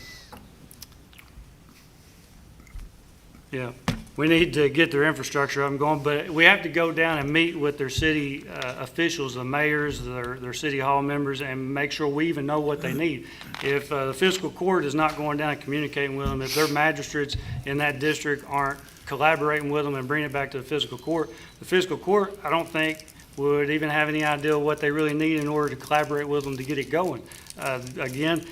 we need to get their infrastructure up and going, but we have to go down and meet with their city officials, the mayors, their city hall members, and make sure we even know what they need. If the fiscal court is not going down and communicating with them, if their magistrates in that district aren't collaborating with them and bringing it back to the fiscal court, I don't think would even have any idea what they really need in order to collaborate with them to get it going. Again,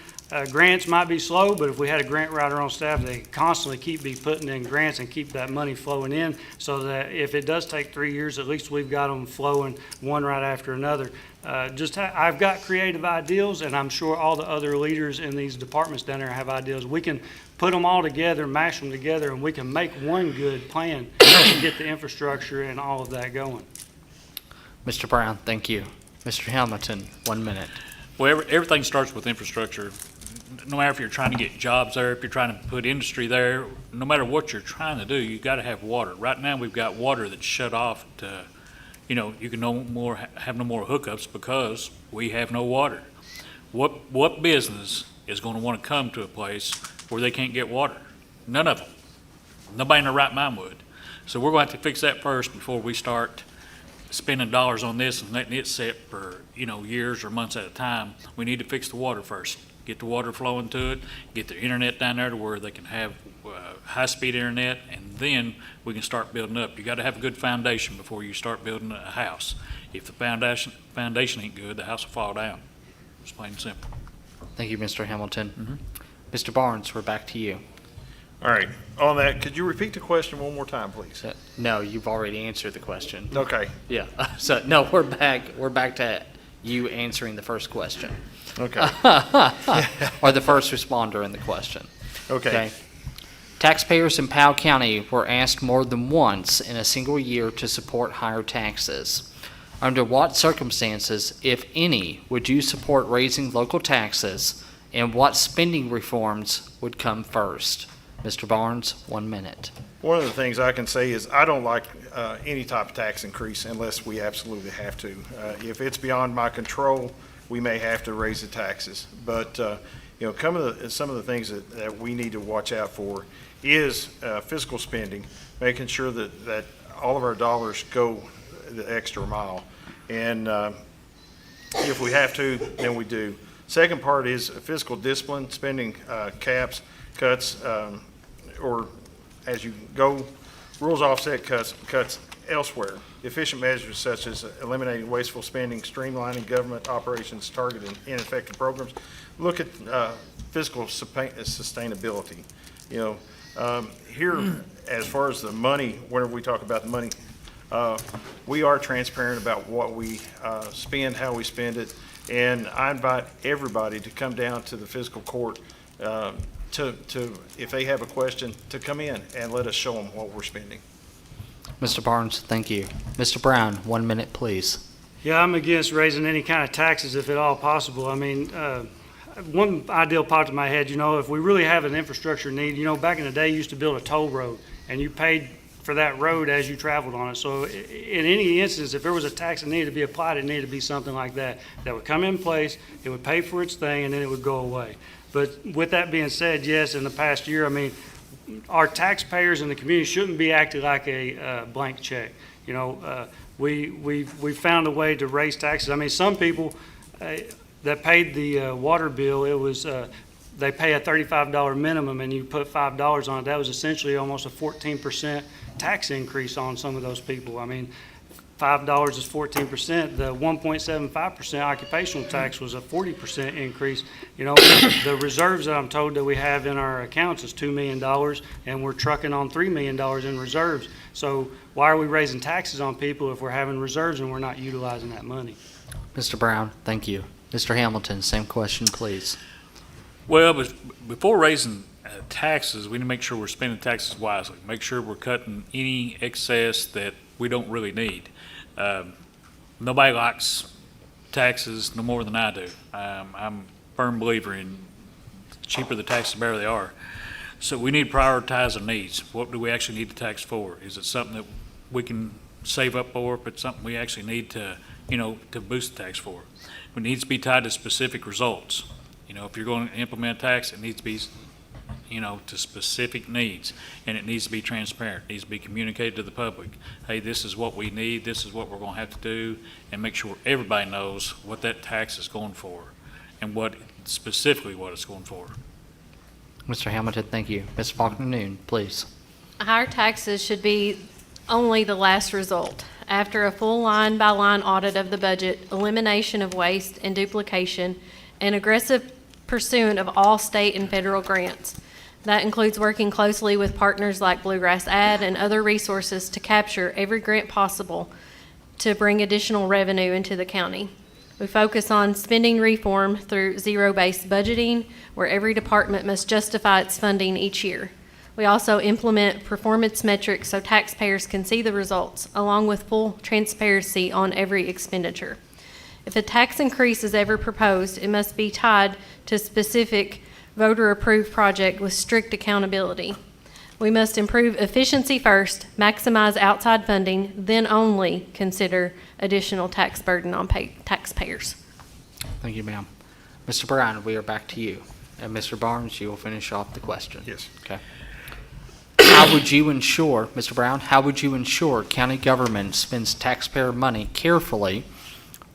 grants might be slow, but if we had a grant writer on staff, they constantly be putting in grants and keep that money flowing in, so that if it does take 3 years, at least we've got them flowing one right after another. I've got creative ideas, and I'm sure all the other leaders in these departments down there have ideas. We can put them all together, mash them together, and we can make one good plan to get the infrastructure and all of that going.
Mr. Brown, thank you. Mr. Hamilton, 1 minute.
Well, everything starts with infrastructure. No matter if you're trying to get jobs there, if you're trying to put industry there, no matter what you're trying to do, you got to have water. Right now, we've got water that's shut off to, you can have no more hookups because we have no water. What business is going to want to come to a place where they can't get water? None of them. Nobody in their right mind would. So we're going to have to fix that first before we start spending dollars on this and letting it sit for, years or months at a time. We need to fix the water first. Get the water flowing to it, get the internet down there to where they can have high-speed internet, and then we can start building up. You got to have a good foundation before you start building a house. If the foundation ain't good, the house will fall down. It's plain and simple.
Thank you, Mr. Hamilton. Mr. Barnes, we're back to you.
All right. On that, could you repeat the question one more time, please?
No, you've already answered the question.
Okay.
Yeah. So, no, we're back to you answering the first question.
Okay.
Or the first responder in the question.
Okay.
Taxpayers in Powell County were asked more than once in a single year to support higher taxes. Under what circumstances, if any, would you support raising local taxes, and what spending reforms would come first? Mr. Barnes, 1 minute.
One of the things I can say is I don't like any type of tax increase unless we absolutely have to. If it's beyond my control, we may have to raise the taxes. But some of the things that we need to watch out for is fiscal spending, making sure that all of our dollars go the extra mile. And if we have to, then we do. Second part is fiscal discipline, spending caps, cuts, or as you go Rules offset cuts elsewhere. Efficient measures such as eliminating wasteful spending, streamlining government operations, targeting ineffective programs. Look at fiscal sustainability. You know, here, as far as the money, whenever we talk about the money, we are transparent about what we spend, how we spend it, and I invite everybody to come down to the fiscal court if they have a question, to come in and let us show them what we're spending.
Mr. Barnes, thank you. Mr. Brown, 1 minute, please.
Yeah, I'm against raising any kind of taxes if at all possible. I mean, one ideal popped in my head, you know, if we really have an infrastructure need, you know, back in the day, you used to build a toll road, and you paid for that road as you traveled on it. So in any instance, if there was a tax that needed to be applied, it needed to be something like that would come in place, it would pay for its thing, and then it would go away. But with that being said, yes, in the past year, I mean, our taxpayers in the community shouldn't be acted like a blank check. You know, we found a way to raise taxes. I mean, some people that paid the water bill, it was they pay a $35 minimum, and you put $5 on it. That was essentially almost a 14% tax increase on some of those people. I mean, $5 is 14%. The 1.75% occupational tax was a 40% increase. You know, the reserves that I'm told that we have in our accounts is $2 million, and we're trucking on $3 million in reserves. So why are we raising taxes on people if we're having reserves and we're not utilizing that money?
Mr. Brown, thank you. Mr. Hamilton, same question, please.
Well, but before raising taxes, we need to make sure we're spending taxes wisely. Make sure we're cutting any excess that we don't really need. Nobody likes taxes no more than I do. I'm a firm believer in the cheaper the taxes, the better they are. So we need to prioritize our needs. What do we actually need to tax for? Is it something that we can save up for? If it's something we actually need to, you know, to boost the tax for? It needs to be tied to specific results. You know, if you're going to implement a tax, it needs to be, you know, to specific needs, and it needs to be transparent. It needs to be communicated to the public. Hey, this is what we need, this is what we're going to have to do, and make sure everybody knows what that tax is going for and what specifically what it's going for.
Mr. Hamilton, thank you. Ms. Faulkner-Noon, please.
Higher taxes should be only the last result. After a full line-by-line audit of the budget, elimination of waste and duplication, and aggressive pursuit of all state and federal grants. That includes working closely with partners like Bluegrass Ad and other resources to capture every grant possible to bring additional revenue into the county. We focus on spending reform through zero-based budgeting, where every department must justify its funding each year. We also implement performance metrics so taxpayers can see the results, along with full transparency on every expenditure. If a tax increase is ever proposed, it must be tied to a specific voter-approved project with strict accountability. We must improve efficiency first, maximize outside funding, then only consider additional tax burden on taxpayers.
Thank you, ma'am. Mr. Brown, we are back to you. And Mr. Barnes, you will finish off the question.
Yes.
Okay. How would you ensure, Mr. Brown, how would you ensure county government spends taxpayer money carefully,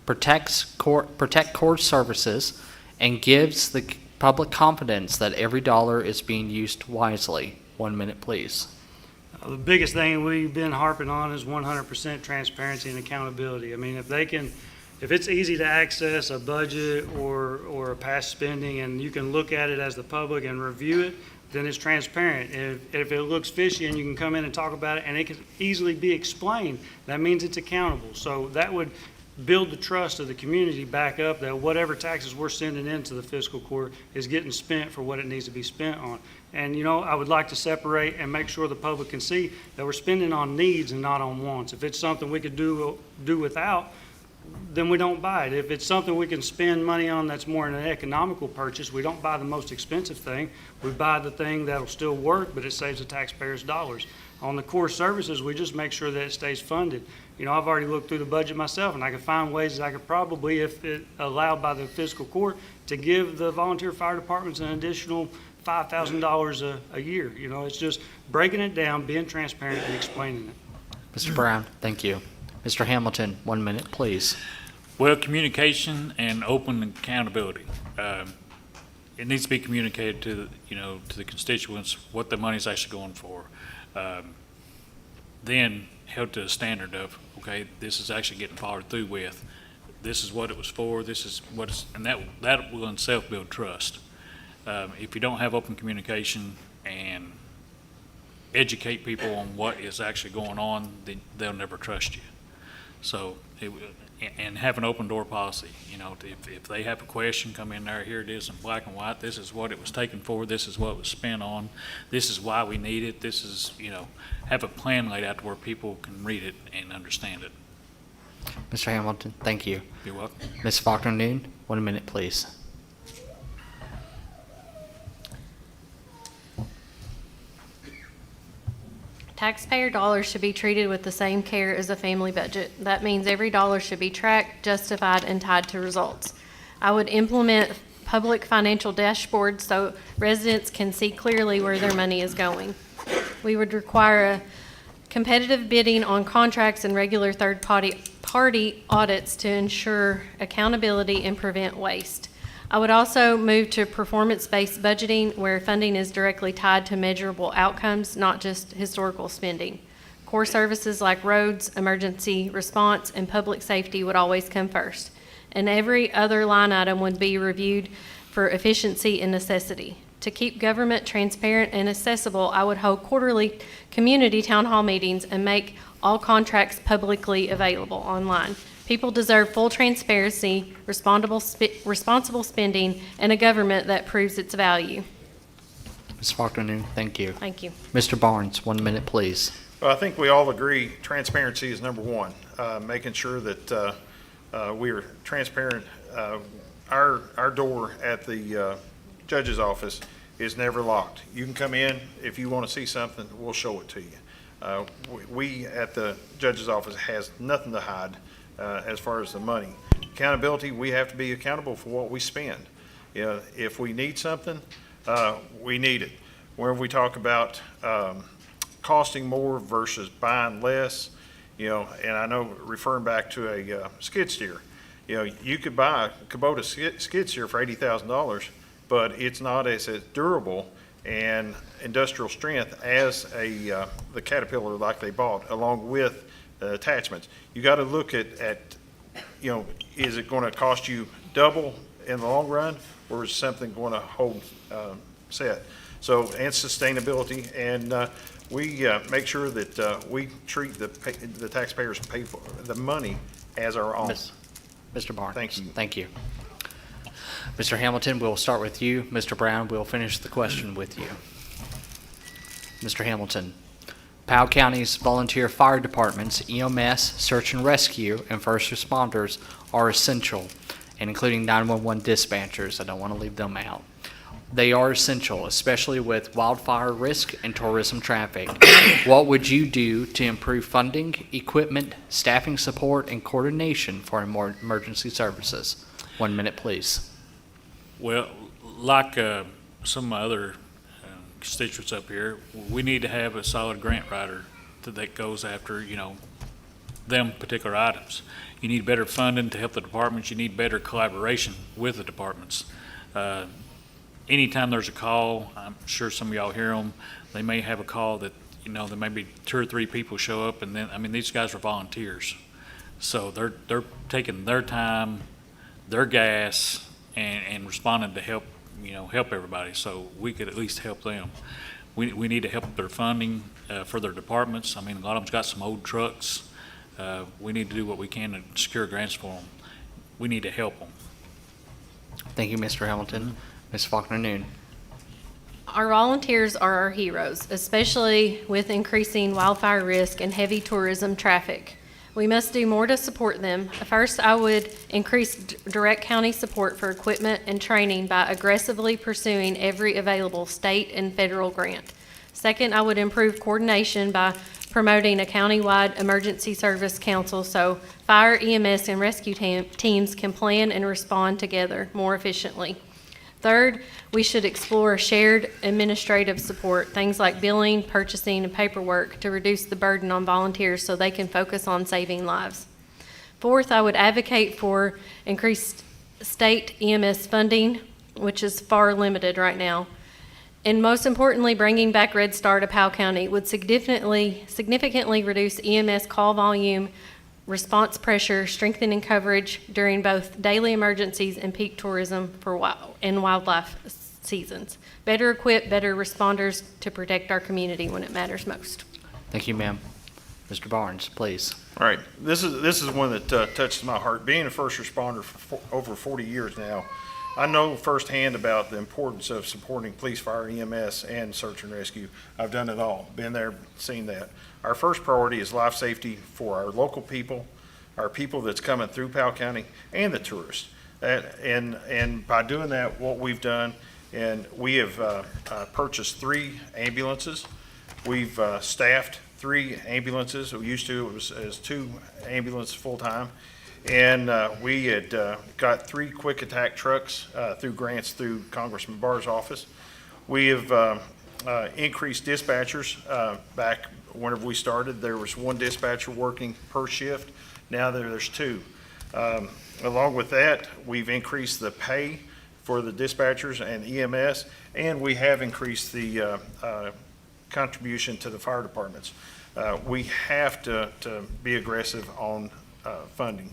protects core services, and gives the public confidence that every dollar is being used wisely? 1 minute, please.
The biggest thing we've been harping on is 100% transparency and accountability. I mean, if it's easy to access a budget or a past spending, and you can look at it as the public and review it, then it's transparent. If it looks fishy and you can come in and talk about it and it can easily be explained, that means it's accountable. So that would build the trust of the community back up that whatever taxes we're sending into the fiscal court is getting spent for what it needs to be spent on. And, you know, I would like to separate and make sure the public can see that we're spending on needs and not on wants. If it's something we could do without, then we don't buy it. If it's something we can spend money on that's more an economical purchase, we don't buy the most expensive thing. We buy the thing that'll still work, but it saves the taxpayers dollars. On the core services, we just make sure that it stays funded. You know, I've already looked through the budget myself, and I could find ways that I could probably, if it allowed by the fiscal court, to give the volunteer fire departments an additional $5,000 a year. You know, it's just breaking it down, being transparent, and explaining it.
Mr. Brown, thank you. Mr. Hamilton, 1 minute, please.
Well, communication and open accountability. It needs to be communicated to the constituents what the money's actually going for. then held to a standard of, okay, this is actually getting followed through with. This is what it was for, this is what it's, and that will in itself build trust. If you don't have open communication and educate people on what is actually going on, then they'll never trust you. So, and have an open door policy, you know, if they have a question, come in there, here it is in black and white, this is what it was taken for, this is what it was spent on, this is why we need it, this is, you know, have a plan laid out to where people can read it and understand it.
Mr. Hamilton, thank you.
You're welcome.
Ms. Faulkner Noon, 1 minute, please.
Taxpayer dollars should be treated with the same care as a family budget. That means every dollar should be tracked, justified, and tied to results. I would implement public financial dashboards so residents can see clearly where their money is going. We would require a competitive bidding on contracts and regular third-party audits to ensure accountability and prevent waste. I would also move to performance-based budgeting where funding is directly tied to measurable outcomes, not just historical spending. Core services like roads, emergency response, and public safety would always come first, and every other line item would be reviewed for efficiency and necessity. To keep government transparent and accessible, I would hold quarterly community town hall meetings and make all contracts publicly available online. People deserve full transparency, responsible spending, and a government that proves its value.
Ms. Faulkner Noon, thank you.
Thank you.
Mr. Barnes, 1 minute, please.
Well, I think we all agree transparency is number one, making sure that we are transparent. Our door at the judge's office is never locked. You can come in. If you want to see something, we'll show it to you. We at the judge's office has nothing to hide as far as the money. Accountability, we have to be accountable for what we spend. You know, if we need something, we need it. Whenever we talk about costing more versus buying less, you know, and I know referring back to a skid steer, you know, you could buy a Kubota skid steer for $80,000, but it's not as durable and industrial strength as the Caterpillar like they bought, along with attachments. You got to look at, you know, is it going to cost you double in the long run, or is something going to hold set? So, and sustainability, and we make sure that we treat the taxpayers pay for the money as our own.
Mr. Barnes.
Thank you.
Thank you. Mr. Hamilton, we'll start with you. Mr. Brown, we'll finish the question with you. Mr. Hamilton, Powell County's volunteer fire departments, EMS, search and rescue, and first responders are essential, and including 911 dispatchers. I don't want to leave them out. They are essential, especially with wildfire risk and tourism traffic. What would you do to improve funding, equipment, staffing support, and coordination for emergency services? 1 minute, please.
Well, like some of my other constituents up here, we need to have a solid grant writer that goes after, you know, them particular items. You need better funding to help the departments. You need better collaboration with the departments. Anytime there's a call, I'm sure some of y'all hear them, they may have a call that, you know, there may be 2 or 3 people show up, and then, I mean, these guys are volunteers. So they're taking their time, their gas, and responding to help, you know, help everybody. So we could at least help them. We need to help their funding for their departments. I mean, a lot of them's got some old trucks. We need to do what we can to secure grants for them. We need to help them.
Thank you, Mr. Hamilton. Ms. Faulkner Noon.
Our volunteers are our heroes, especially with increasing wildfire risk and heavy tourism traffic. We must do more to support them. First, I would increase direct county support for equipment and training by aggressively pursuing every available state and federal grant. Second, I would improve coordination by promoting a countywide emergency service council so fire, EMS, and rescue teams can plan and respond together more efficiently. Third, we should explore shared administrative support, things like billing, purchasing, and paperwork to reduce the burden on volunteers so they can focus on saving lives. Fourth, I would advocate for increased state EMS funding, which is far limited right now. And most importantly, bringing back Red Star to Powell County would significantly reduce EMS call volume, response pressure, strengthening coverage during both daily emergencies and peak tourism and wildlife seasons. Better equipped, better responders to protect our community when it matters most.
Thank you, ma'am. Mr. Barnes, please.
All right, this is one that touches my heart. Being a first responder for over 40 years now, I know firsthand about the importance of supporting police, fire, EMS, and search and rescue. I've done it all, been there, seen that. Our first priority is life safety for our local people, our people that's coming through Powell County, and the tourists. And by doing that, what we've done, and we have purchased 3 ambulances. We've staffed 3 ambulances. We used to, it was 2 ambulances full-time. And we had got 3 quick attack trucks through grants through Congressman Barr's office. We have increased dispatchers. Back whenever we started, there was 1 dispatcher working per shift. Now there's 2. Along with that, we've increased the pay for the dispatchers and EMS, and we have increased the contribution to the fire departments. We have to be aggressive on funding.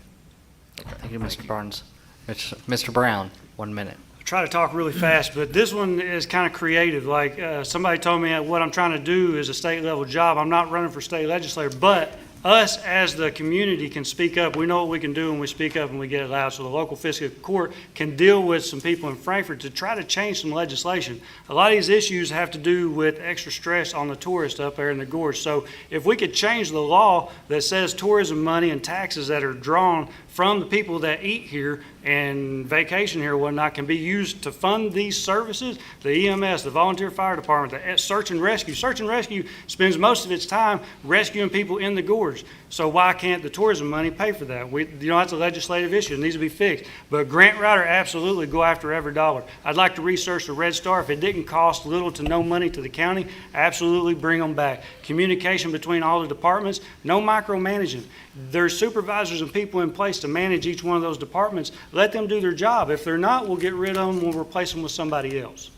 Thank you, Mr. Barnes. Mr. Brown, 1 minute.
I try to talk really fast, but this one is kind of creative. Like somebody told me what I'm trying to do is a state level job. I'm not running for state legislator, but us as the community can speak up. We know what we can do when we speak up and we get it loud. So the local fiscal court can deal with some people in Frankfort to try to change some legislation. A lot of these issues have to do with extra stress on the tourists up there in the gorge. So if we could change the law that says tourism money and taxes that are drawn from the people that eat here and vacation here and whatnot can be used to fund these services, the EMS, the volunteer fire department, the search and rescue. Search and rescue spends most of its time rescuing people in the gorge. So why can't the tourism money pay for that? That's a legislative issue. It needs to be fixed. But grant writer, absolutely go after every dollar. I'd like to research the Red Star. If it didn't cost little to no money to the county, absolutely bring them back. Communication between all the departments, no micromanaging. There's supervisors and people in place to manage each one of those departments. Let them do their job. If they're not, we'll get rid of them. We'll replace them with somebody else.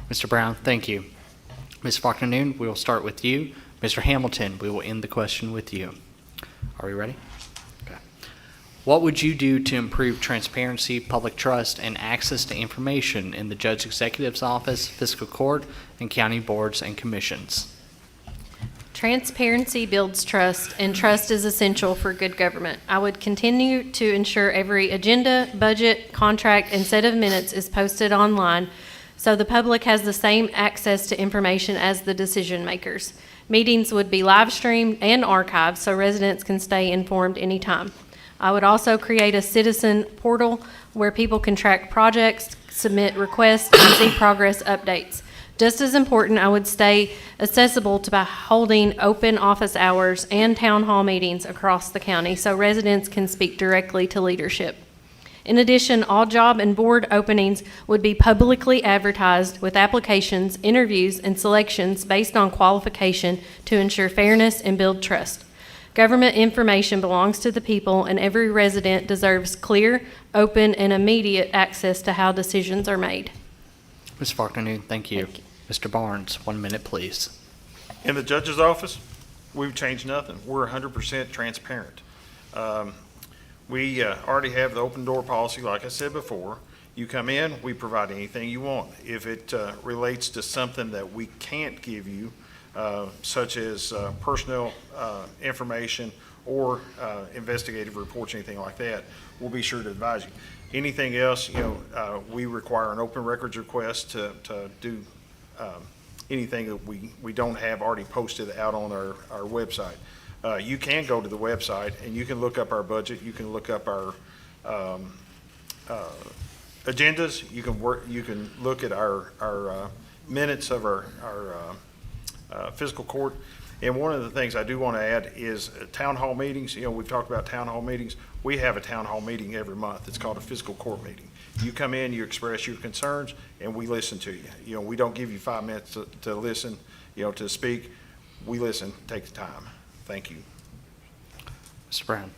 Mr. Brown, thank you. Ms. Faulkner, we will start with you. Mr. Hamilton, we will end the question with you. Are we ready? Okay. What would you do to improve transparency, public trust, and access to information in the Judge Executive's office, fiscal court, and county boards and commissions?
Transparency builds trust, and trust is essential for good government. I would continue to ensure every agenda, budget, contract, and set of minutes is posted online so the public has the same access to information as the decision makers. Meetings would be live streamed and archived so residents can stay informed anytime. I would also create a citizen portal where people can track projects, submit requests, and see progress updates. Just as important, I would stay accessible by holding open office hours and town hall meetings across the county so residents can speak directly to leadership. In addition, all job and board openings would be publicly advertised with applications, interviews, and selections based on qualification to ensure fairness and build trust. Government information belongs to the people, and every resident deserves clear, open, and immediate access to how decisions are made.
Ms. Faulkner, thank you.
Thank you.
Mr. Barnes, 1 minute, please.
In the judge's office, we've changed nothing. We're 100% transparent. We already have the open door policy, like I said before. You come in, we provide anything you want. If it relates to something that we can't give you, such as personnel information or investigative reports, anything like that, we'll be sure to advise you. Anything else, we require an open records request to do anything that we don't have already posted out on our website. You can go to the website and you can look up our budget. You can look up our agendas. You can look at our minutes of our fiscal court. And one of the things I do want to add is town hall meetings. We've talked about town hall meetings. We have a town hall meeting every month. It's called a fiscal court meeting. You come in, you express your concerns, and we listen to you. We don't give you 5 minutes to listen, to speak. We listen, take the time. Thank you.
Mr. Brown.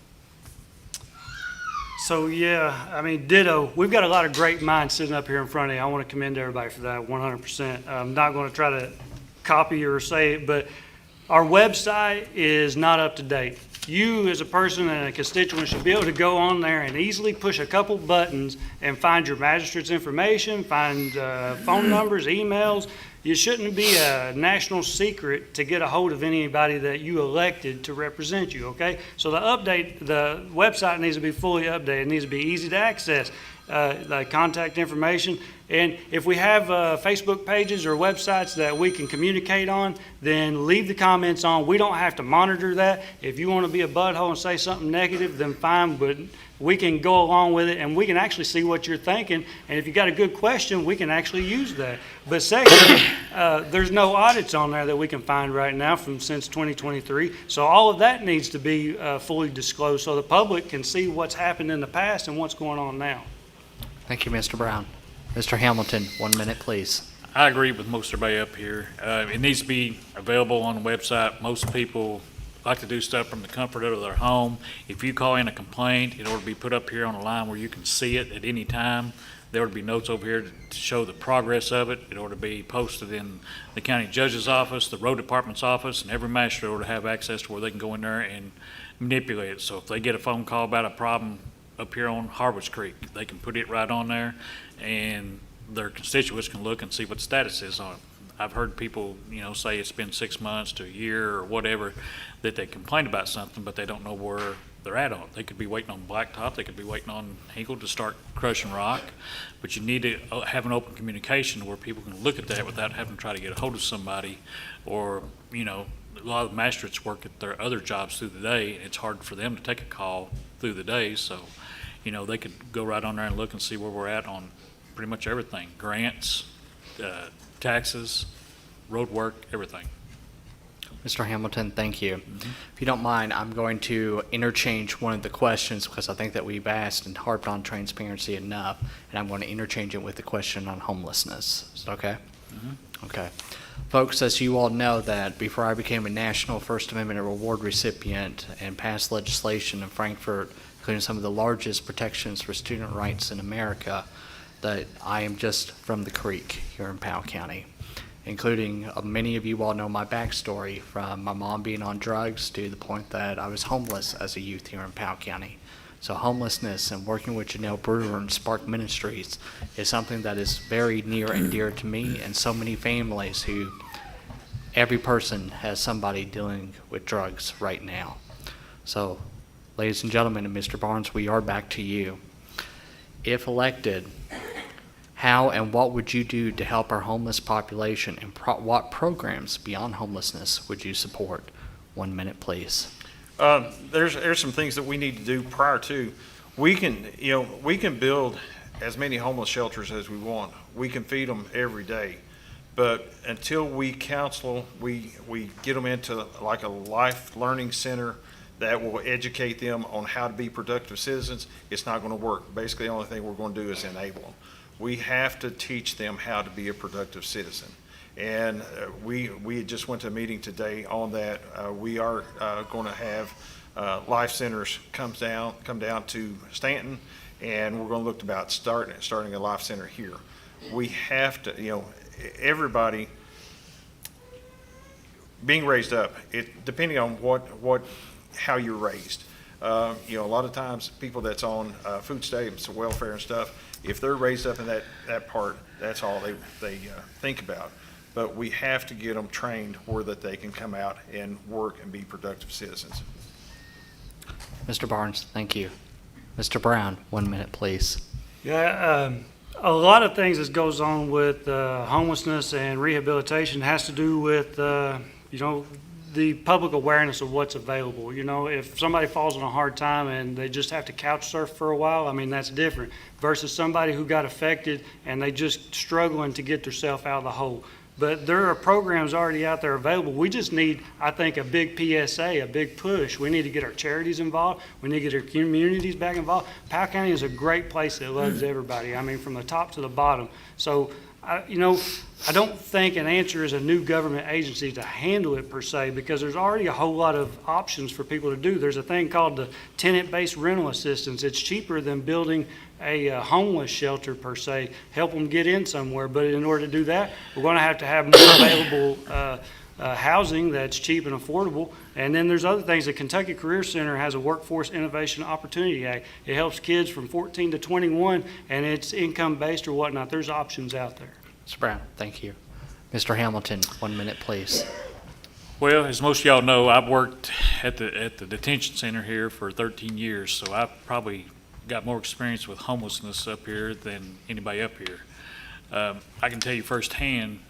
So, yeah, I mean, ditto. We've got a lot of great minds sitting up here in front of you. I want to commend everybody for that 100%. I'm not going to try to copy or say it, but our website is not up to date. You, as a person and a constituent, should be able to go on there and easily push a couple buttons and find your magistrate's information, find phone numbers, emails. It shouldn't be a national secret to get a hold of anybody that you elected to represent you, okay? So the website needs to be fully updated. It needs to be easy to access, the contact information. And if we have Facebook pages or websites that we can communicate on, then leave the comments on. We don't have to monitor that. If you want to be a butthole and say something negative, then fine, but we can go along with it, and we can actually see what you're thinking. And if you got a good question, we can actually use that. But secondly, there's no audits on there that we can find right now since 2023. So all of that needs to be fully disclosed so the public can see what's happened in the past and what's going on now.
Thank you, Mr. Brown. Mr. Hamilton, 1 minute, please.
I agree with most everybody up here. It needs to be available on the website. Most people like to do stuff from the comfort of their home. If you call in a complaint, it ought to be put up here on a line where you can see it at any time. There ought to be notes over here to show the progress of it. It ought to be posted in the county judge's office, the road department's office, and every magistrate ought to have access to where they can go in there and manipulate it. So if they get a phone call about a problem up here on Harvest Creek, they can put it right on there, and their constituents can look and see what the status is on it. I've heard people, say it's been 6 months to a year or whatever, that they complain about something, but they don't know where they're at on it. They could be waiting on blacktop, they could be waiting on Hinkle to start crushing rock, but you need to have an open communication where people can look at that without having to try to get a hold of somebody, or, a lot of magistrates work at their other jobs through the day, and it's hard for them to take a call through the day, so, they could go right on there and look and see where we're at on pretty much everything, grants, taxes, road work, everything.
Mr. Hamilton, thank you. If you don't mind, I'm going to interchange one of the questions because I think that we've asked and harped on transparency enough, and I'm going to interchange it with the question on homelessness. Is that okay? Okay. Folks, as you all know, that before I became a National First Amendment Award recipient and passed legislation in Frankfurt, including some of the largest protections for student rights in America, that I am just from the creek here in Powell County, including many of you all know my backstory, from my mom being on drugs to the point that I was homeless as a youth here in Powell County. So homelessness and working with Janelle Brewer and Spark Ministries is something that is very near and dear to me and so many families who every person has somebody dealing with drugs right now. So, ladies and gentlemen, and Mr. Barnes, we are back to you. If elected, how and what would you do to help our homeless population, and what programs beyond homelessness would you support? 1 minute, please.
There's some things that we need to do prior to. We can build as many homeless shelters as we want. We can feed them every day. But until we counsel, we get them into like a life learning center that will educate them on how to be productive citizens, it's not going to work. Basically, the only thing we're going to do is enable them. We have to teach them how to be a productive citizen. And we just went to a meeting today on that. We are going to have life centers come down to Stanton, and we're going to look about starting a life center here. We have to, everybody being raised up, depending on how you're raised. A lot of times people that's on food stamps, welfare and stuff, if they're raised up in that part, that's all they think about. But we have to get them trained where that they can come out and work and be productive citizens.
Mr. Barnes, thank you. Mr. Brown, 1 minute, please.
Yeah, a lot of things that goes on with homelessness and rehabilitation has to do with, the public awareness of what's available. If somebody falls on a hard time and they just have to couch surf for a while, that's different versus somebody who got affected and they just struggling to get themselves out of the hole. But there are programs already out there available. We just need, I think, a big PSA, a big push. We need to get our charities involved. We need to get our communities back involved. Powell County is a great place that loves everybody. From the top to the bottom. So I don't think an answer is a new government agency to handle it per se, because there's already a whole lot of options for people to do. There's a thing called the tenant-based rental assistance. It's cheaper than building a homeless shelter per se, help them get in somewhere. But in order to do that, we're going to have more available housing that's cheap and affordable. And then there's other things. The Kentucky Career Center has a Workforce Innovation Opportunity Act. It helps kids from 14 to 21, and it's income-based or whatnot. There's options out there.
Mr. Brown, thank you. Mr. Hamilton, 1 minute, please.
Well, as most of y'all know, I've worked at the detention center here for 13 years, so I've probably got more experience with homelessness up here than anybody up here. I can tell you firsthand,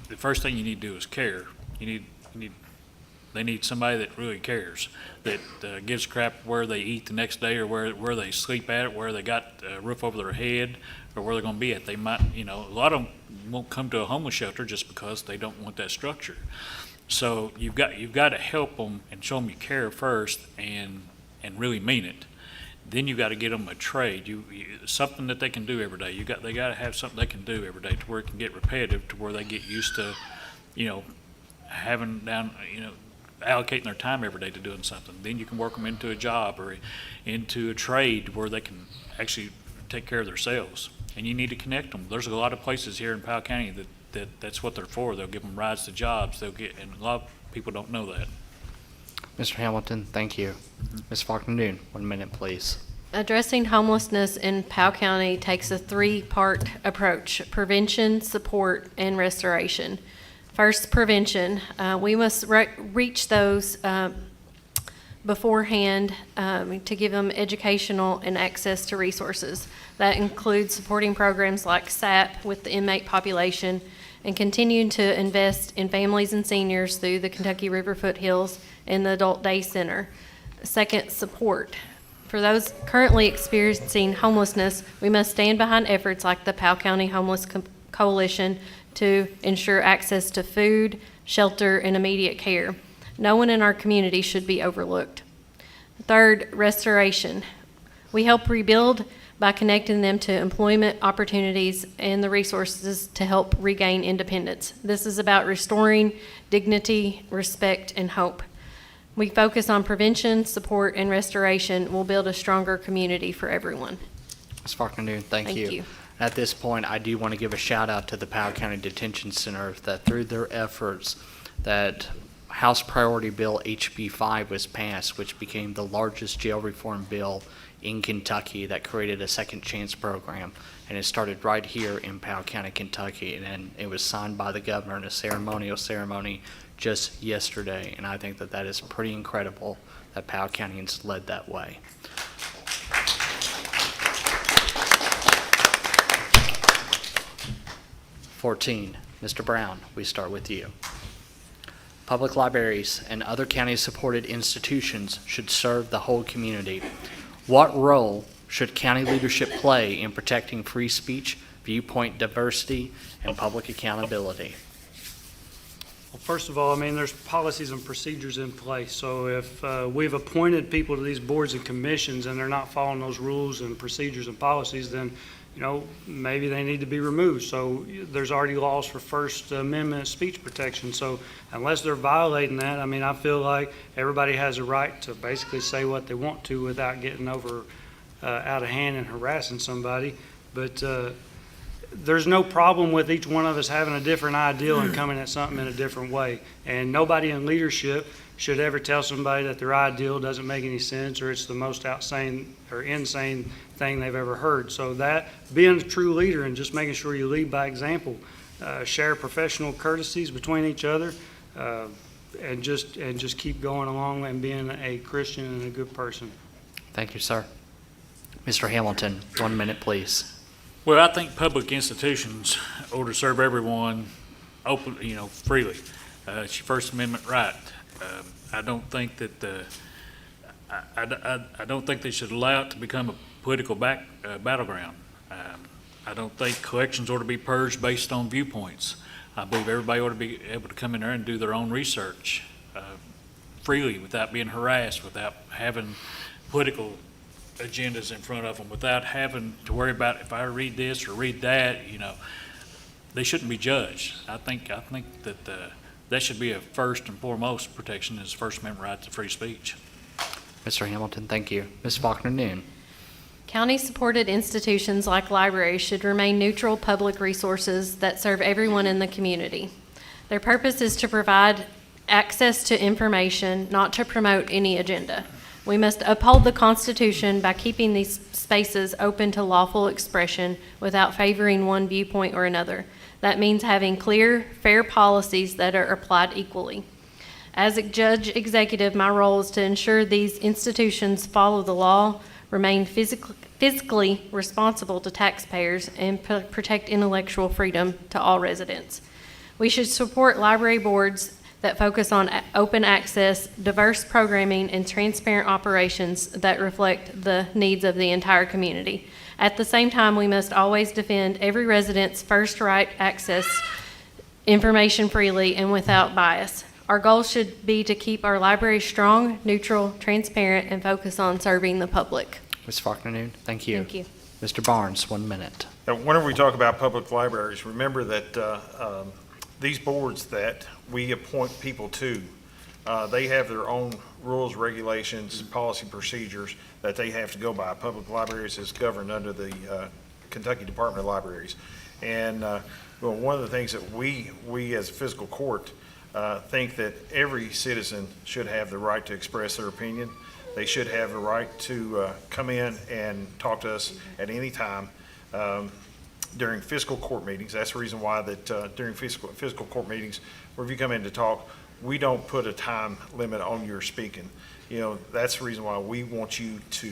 the first thing you need to do is care. They need somebody that really cares, that gives a crap where they eat the next day or where they sleep at, where they got a roof over their head, or where they're going to be at. They might, a lot of them won't come to a homeless shelter just because they don't want that structure. So you've got to help them and show them you care first and really mean it. Then you got to get them a trade, something that they can do every day. They got to have something they can do every day to where it can get repetitive, to where they get used to, having allocating their time every day to doing something. Then you can work them into a job or into a trade where they can actually take care of themselves. And you need to connect them. There's a lot of places here in Powell County that's what they're for. They'll give them rides to jobs. And a lot of people don't know that.
Mr. Hamilton, thank you. Ms. Faulkner-Noon, 1 minute, please.
Addressing homelessness in Powell County takes a three-part approach: prevention, support, and restoration. First, prevention. We must reach those beforehand to give them educational and access to resources. That includes supporting programs like SAP with the inmate population and continuing to invest in families and seniors through the Kentucky River Foothills and the Adult Day Center. Second, support. For those currently experiencing homelessness, we must stand behind efforts like the Powell County Homeless Coalition to ensure access to food, shelter, and immediate care. No one in our community should be overlooked. Third, restoration. We help rebuild by connecting them to employment opportunities and the resources to help regain independence. This is about restoring dignity, respect, and hope. We focus on prevention, support, and restoration. We'll build a stronger community for everyone.
Ms. Faulkner-Noon, thank you. At this point, I do want to give a shout out to the Powell County Detention Center that through their efforts that House Priority Bill HB 5 was passed, which became the largest jail reform bill in Kentucky that created a second chance program. And it started right here in Powell County, Kentucky, and it was signed by the governor in a ceremonial ceremony just yesterday. And I think that is pretty incredible that Powell Countyans led that way. (14) Mr. Brown, we start with you. Public libraries and other county-supported institutions should serve the whole community. What role should county leadership play in protecting free speech, viewpoint diversity, and public accountability?
Well, first of all, there's policies and procedures in place. So if we've appointed people to these boards and commissions and they're not following those rules and procedures and policies, then maybe they need to be removed. So there's already laws for First Amendment speech protection. So unless they're violating that, I feel like everybody has a right to basically say what they want to without getting out of hand and harassing somebody. But there's no problem with each one of us having a different ideal and coming at something in a different way. And nobody in leadership should ever tell somebody that their ideal doesn't make any sense or it's the most insane thing they've ever heard. So that, being a true leader and just making sure you lead by example, share professional courtesies between each other, and just keep going along and being a Christian and a good person.
Thank you, sir. Mr. Hamilton, 1 minute, please.
Well, I think public institutions ought to serve everyone open, freely. It's your First Amendment right. I don't think that I don't think they should allow it to become a political battleground. I don't think collections ought to be purged based on viewpoints. I believe everybody ought to be able to come in there and do their own research freely without being harassed, without having political agendas in front of them, without having to worry about if I read this or read that. they shouldn't be judged. I think that that should be a first and foremost protection is First Amendment right to free speech.
Mr. Hamilton, thank you. Ms. Faulkner-Noon.
County-supported institutions like libraries should remain neutral public resources that serve everyone in the community. Their purpose is to provide access to information, not to promote any agenda. We must uphold the Constitution by keeping these spaces open to lawful expression without favoring one viewpoint or another. That means having clear, fair policies that are applied equally. As a judge executive, my role is to ensure these institutions follow the law, remain fiscally responsible to taxpayers, and protect intellectual freedom to all residents. We should support library boards that focus on open access, diverse programming, and transparent operations that reflect the needs of the entire community. At the same time, we must always defend every resident's first right access information freely and without bias. Our goal should be to keep our library strong, neutral, transparent, and focus on serving the public.
Ms. Faulkner-Noon, thank you.
Thank you.
Mr. Barnes, 1 minute.
Now, whenever we talk about public libraries, remember that these boards that we appoint people to, they have their own rules, regulations, policy procedures that they have to go by. Public libraries is governed under the Kentucky Department of Libraries. And well, one of the things that we as a fiscal court think that every citizen should have the right to express their opinion. They should have the right to come in and talk to us at any time during fiscal court meetings. That's the reason why that during fiscal court meetings, where if you come in to talk, we don't put a time limit on your speaking. You know, that's the reason why we want you to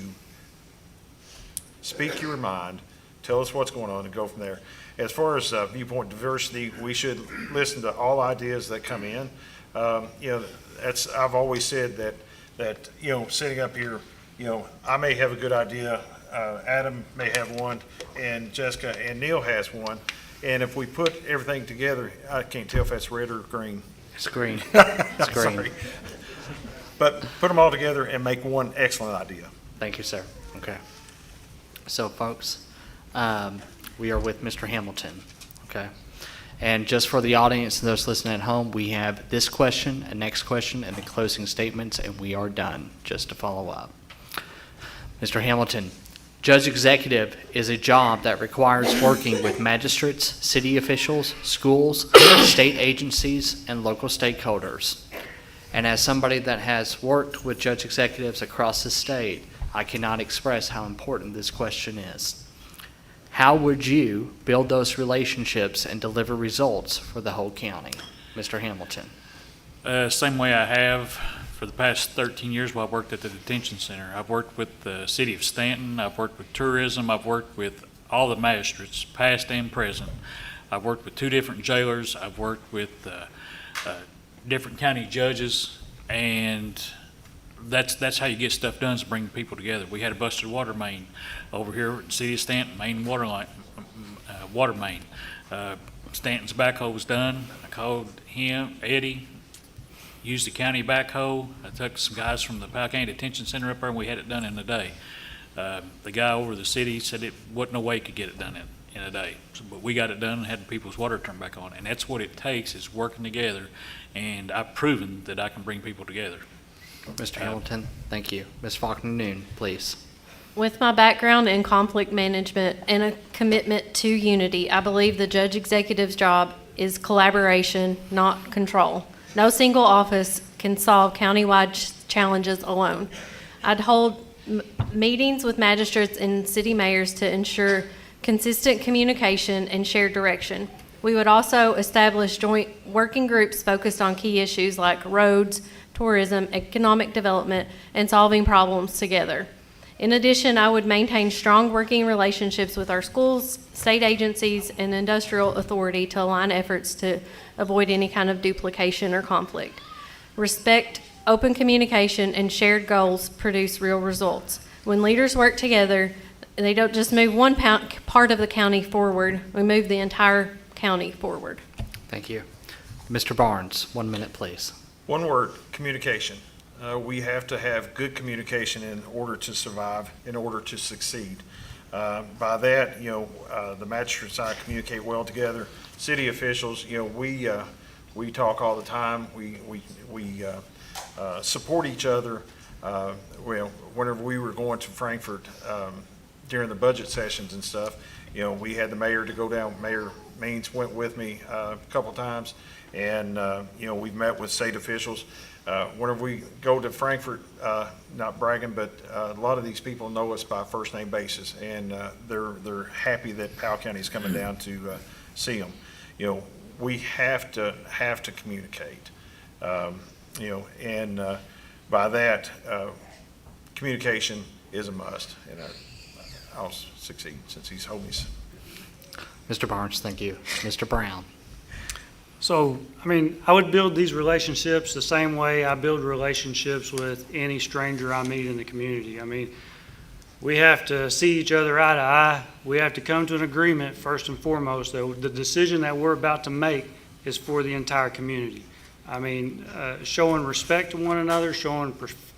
speak your mind, tell us what's going on, and go from there. As far as viewpoint diversity, we should listen to all ideas that come in. You know, I've always said that you know, sitting up here, you know, I may have a good idea, Adam may have one, and Jessica and Neil has one, and if we put everything together, I can't tell if that's red or green.
It's green. It's green.
Sorry. But put them all together and make one excellent idea.
Thank you, sir. Okay. So, folks, we are with Mr. Hamilton, okay? And just for the audience and those listening at home, we have this question, a next question, and the closing statements, and we are done, just to follow up. Mr. Hamilton, Judge Executive is a job that requires working with magistrates, city officials, schools, state agencies, and local stakeholders. And as somebody that has worked with judge executives across the state, I cannot express how important this question is. How would you build those relationships and deliver results for the whole county? Mr. Hamilton.
Same way I have for the past 13 years while I worked at the detention center. I've worked with the city of Stanton, I've worked with tourism, I've worked with all the magistrates, past and present. I've worked with 2 different jailers, I've worked with different county judges, and that's how you get stuff done, is bring people together. We had a busted water main over here at the city of Stanton, main water line, water main. Stanton's backhoe was done. I called him, Eddie, used the county backhoe. I took some guys from the Powell County Detention Center up there, and we had it done in a day. The guy over the city said it wasn't no way he could get it done in a day. So, but we got it done and had people's water turned back on. And that's what it takes, is working together. And I've proven that I can bring people together.
Mr. Hamilton, thank you. Ms. Faulkner-Noon, please.
With my background in conflict management and a commitment to unity, I believe the judge executive's job is collaboration, not control. No single office can solve countywide challenges alone. I'd hold meetings with magistrates and city mayors to ensure consistent communication and shared direction. We would also establish joint working groups focused on key issues like roads, tourism, economic development, and solving problems together. In addition, I would maintain strong working relationships with our schools, state agencies, and industrial authority to align efforts to avoid any kind of duplication or conflict. Respect, open communication, and shared goals produce real results. When leaders work together, they don't just move one part of the county forward, we move the entire county forward.
Thank you. Mr. Barnes, 1 minute, please.
One word, communication. We have to have good communication in order to survive, in order to succeed. By that, you know, the magistrates and I communicate well together. city officials, we talk all the time. We support each other. Whenever we were going to Frankfurt during the budget sessions and stuff, we had the mayor to go down. Mayor Means went with me a couple times, and we've met with state officials. Whenever we go to Frankfurt, not bragging, but a lot of these people know us by first name basis, and they're happy that Powell County is coming down to see them. We have to communicate, and by that, communication is a must, and I'll succeed since he's holding me.
Mr. Barnes, thank you. Mr. Brown.
So, I would build these relationships the same way I build relationships with any stranger I meet in the community. We have to see each other eye to eye. We have to come to an agreement, first and foremost, that the decision that we're about to make is for the entire community. Showing respect to one another, showing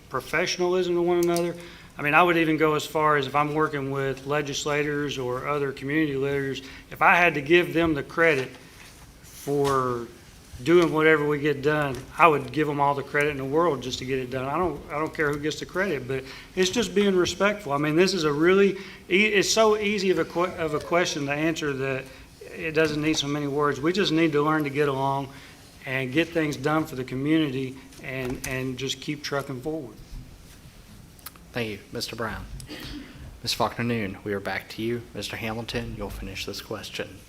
professionalism to one another. I would even go as far as if I'm working with legislators or other community leaders, if I had to give them the credit for doing whatever we get done, I would give them all the credit in the world just to get it done. I don't care who gets the credit, but it's just being respectful. This is it's so easy of a question to answer that it doesn't need so many words. We just need to learn to get along and get things done for the community and just keep trucking forward.
Thank you, Mr. Brown. Ms. Faulkner-Noon, we are back to you. Mr. Hamilton, you'll finish this question.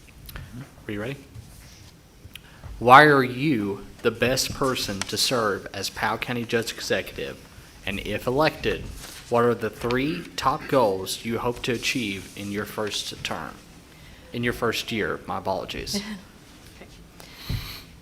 Are you ready? Why are you the best person to serve as Powell County Judge Executive? And if elected, what are the 3 top goals you hope to achieve in your first term? In your first year, my apologies.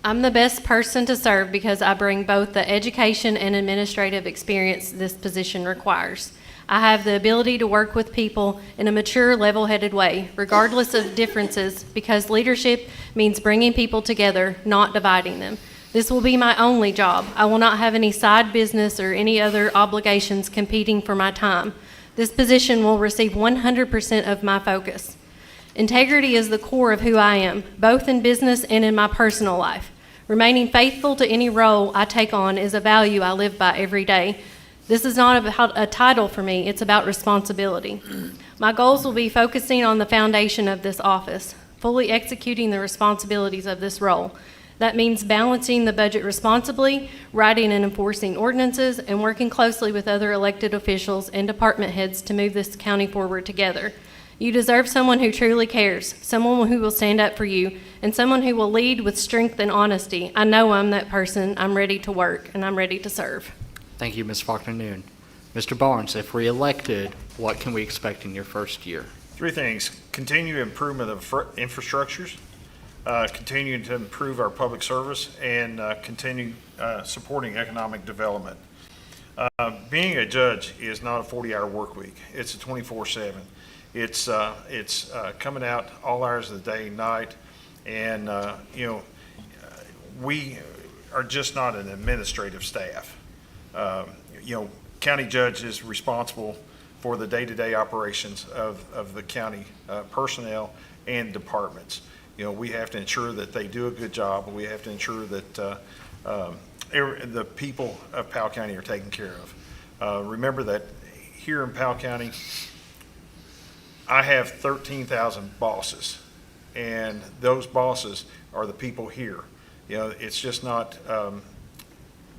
I'm the best person to serve because I bring both the education and administrative experience this position requires. I have the ability to work with people in a mature, level-headed way, regardless of differences, because leadership means bringing people together, not dividing them. This will be my only job. I will not have any side business or any other obligations competing for my time. This position will receive 100% of my focus. Integrity is the core of who I am, both in business and in my personal life. Remaining faithful to any role I take on is a value I live by every day. This is not about a title for me, it's about responsibility. My goals will be focusing on the foundation of this office, fully executing the responsibilities of this role. That means balancing the budget responsibly, writing and enforcing ordinances, and working closely with other elected officials and department heads to move this county forward together. You deserve someone who truly cares, someone who will stand up for you, and someone who will lead with strength and honesty. I know I'm that person. I'm ready to work, and I'm ready to serve.
Thank you, Ms. Faulkner-Noon. Mr. Barnes, if reelected, what can we expect in your first year?
3 things: continued improvement of infrastructures, continue to improve our public service, and continue supporting economic development. Being a judge is not a 40-hour work week. It's a 24/7. It's coming out all hours of the day, night, and we are just not an administrative staff. County judge is responsible for the day-to-day operations of the county personnel and departments. We have to ensure that they do a good job. We have to ensure that the people of Powell County are taken care of. Remember that here in Powell County, I have 13,000 bosses, and those bosses are the people here. It's just not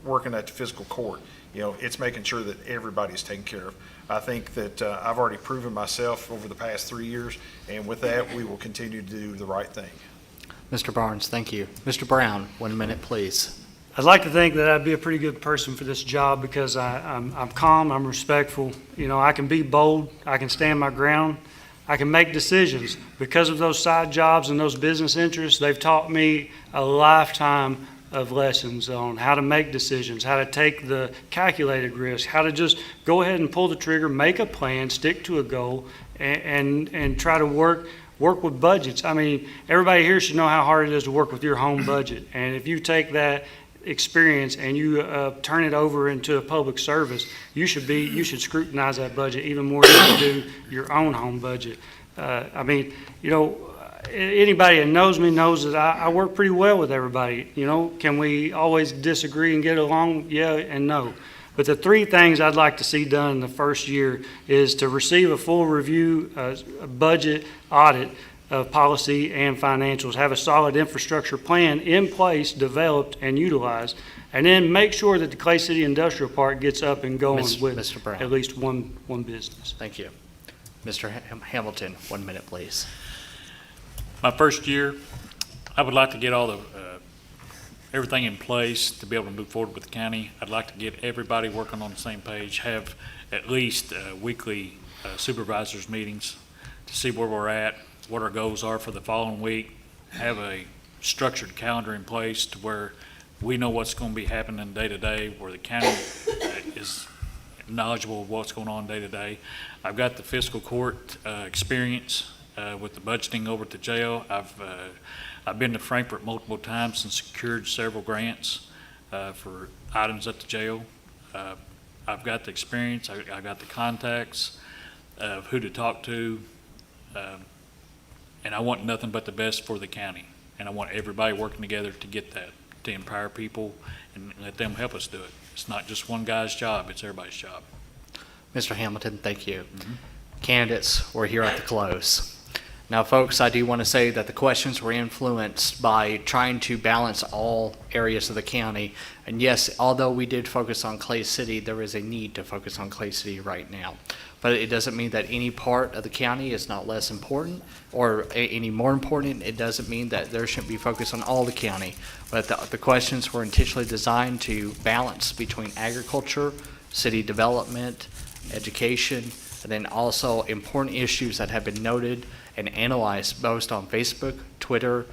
working at the fiscal court. It's making sure that everybody's taken care of. I think that I've already proven myself over the past 3 years, and with that, we will continue to do the right thing.
Mr. Barnes, thank you. Mr. Brown, 1 minute, please.
I'd like to think that I'd be a pretty good person for this job because I'm calm, I'm respectful. I can be bold, I can stand my ground, I can make decisions. Because of those side jobs and those business interests, they've taught me a lifetime of lessons on how to make decisions, how to take the calculated risk, how to just go ahead and pull the trigger, make a plan, stick to a goal, and try to work with budgets. Everybody here should know how hard it is to work with your home budget. And if you take that experience and you turn it over into a public service, you should scrutinize that budget even more than you do your own home budget. anybody that knows me knows that I work pretty well with everybody. You know, can we always disagree and get along? Yeah and no. But the three things I'd like to see done in the first year is to receive a full review, a budget audit of policy and financials, have a solid infrastructure plan in place, developed and utilized, and then make sure that the Clay City Industrial Park gets up and going with
Mr. Brown.
at least one business.
Thank you. Mr. Hamilton, 1 minute, please.
My first year, I would like to get all the, everything in place to be able to move forward with the county. I'd like to get everybody working on the same page, have at least weekly supervisors meetings to see where we're at, what our goals are for the following week, have a structured calendar in place to where we know what's going to be happening day to day, where the county is knowledgeable of what's going on day to day. I've got the fiscal court experience with the budgeting over at the jail. I've been to Frankfurt multiple times and secured several grants for items at the jail. I've got the experience, I got the contacts of who to talk to, and I want nothing but the best for the county. And I want everybody working together to get that, to empower people and let them help us do it. It's not just one guy's job, it's everybody's job.
Mr. Hamilton, thank you. Candidates, we're here at the close. Now, folks, I do want to say that the questions were influenced by trying to balance all areas of the county. And yes, although we did focus on Clay City, there is a need to focus on Clay City right now. But it doesn't mean that any part of the county is not less important or any more important. It doesn't mean that there shouldn't be focus on all the county. But the questions were intentionally designed to balance between agriculture, city development, education, and then also important issues that have been noted and analyzed both on Facebook, Twitter,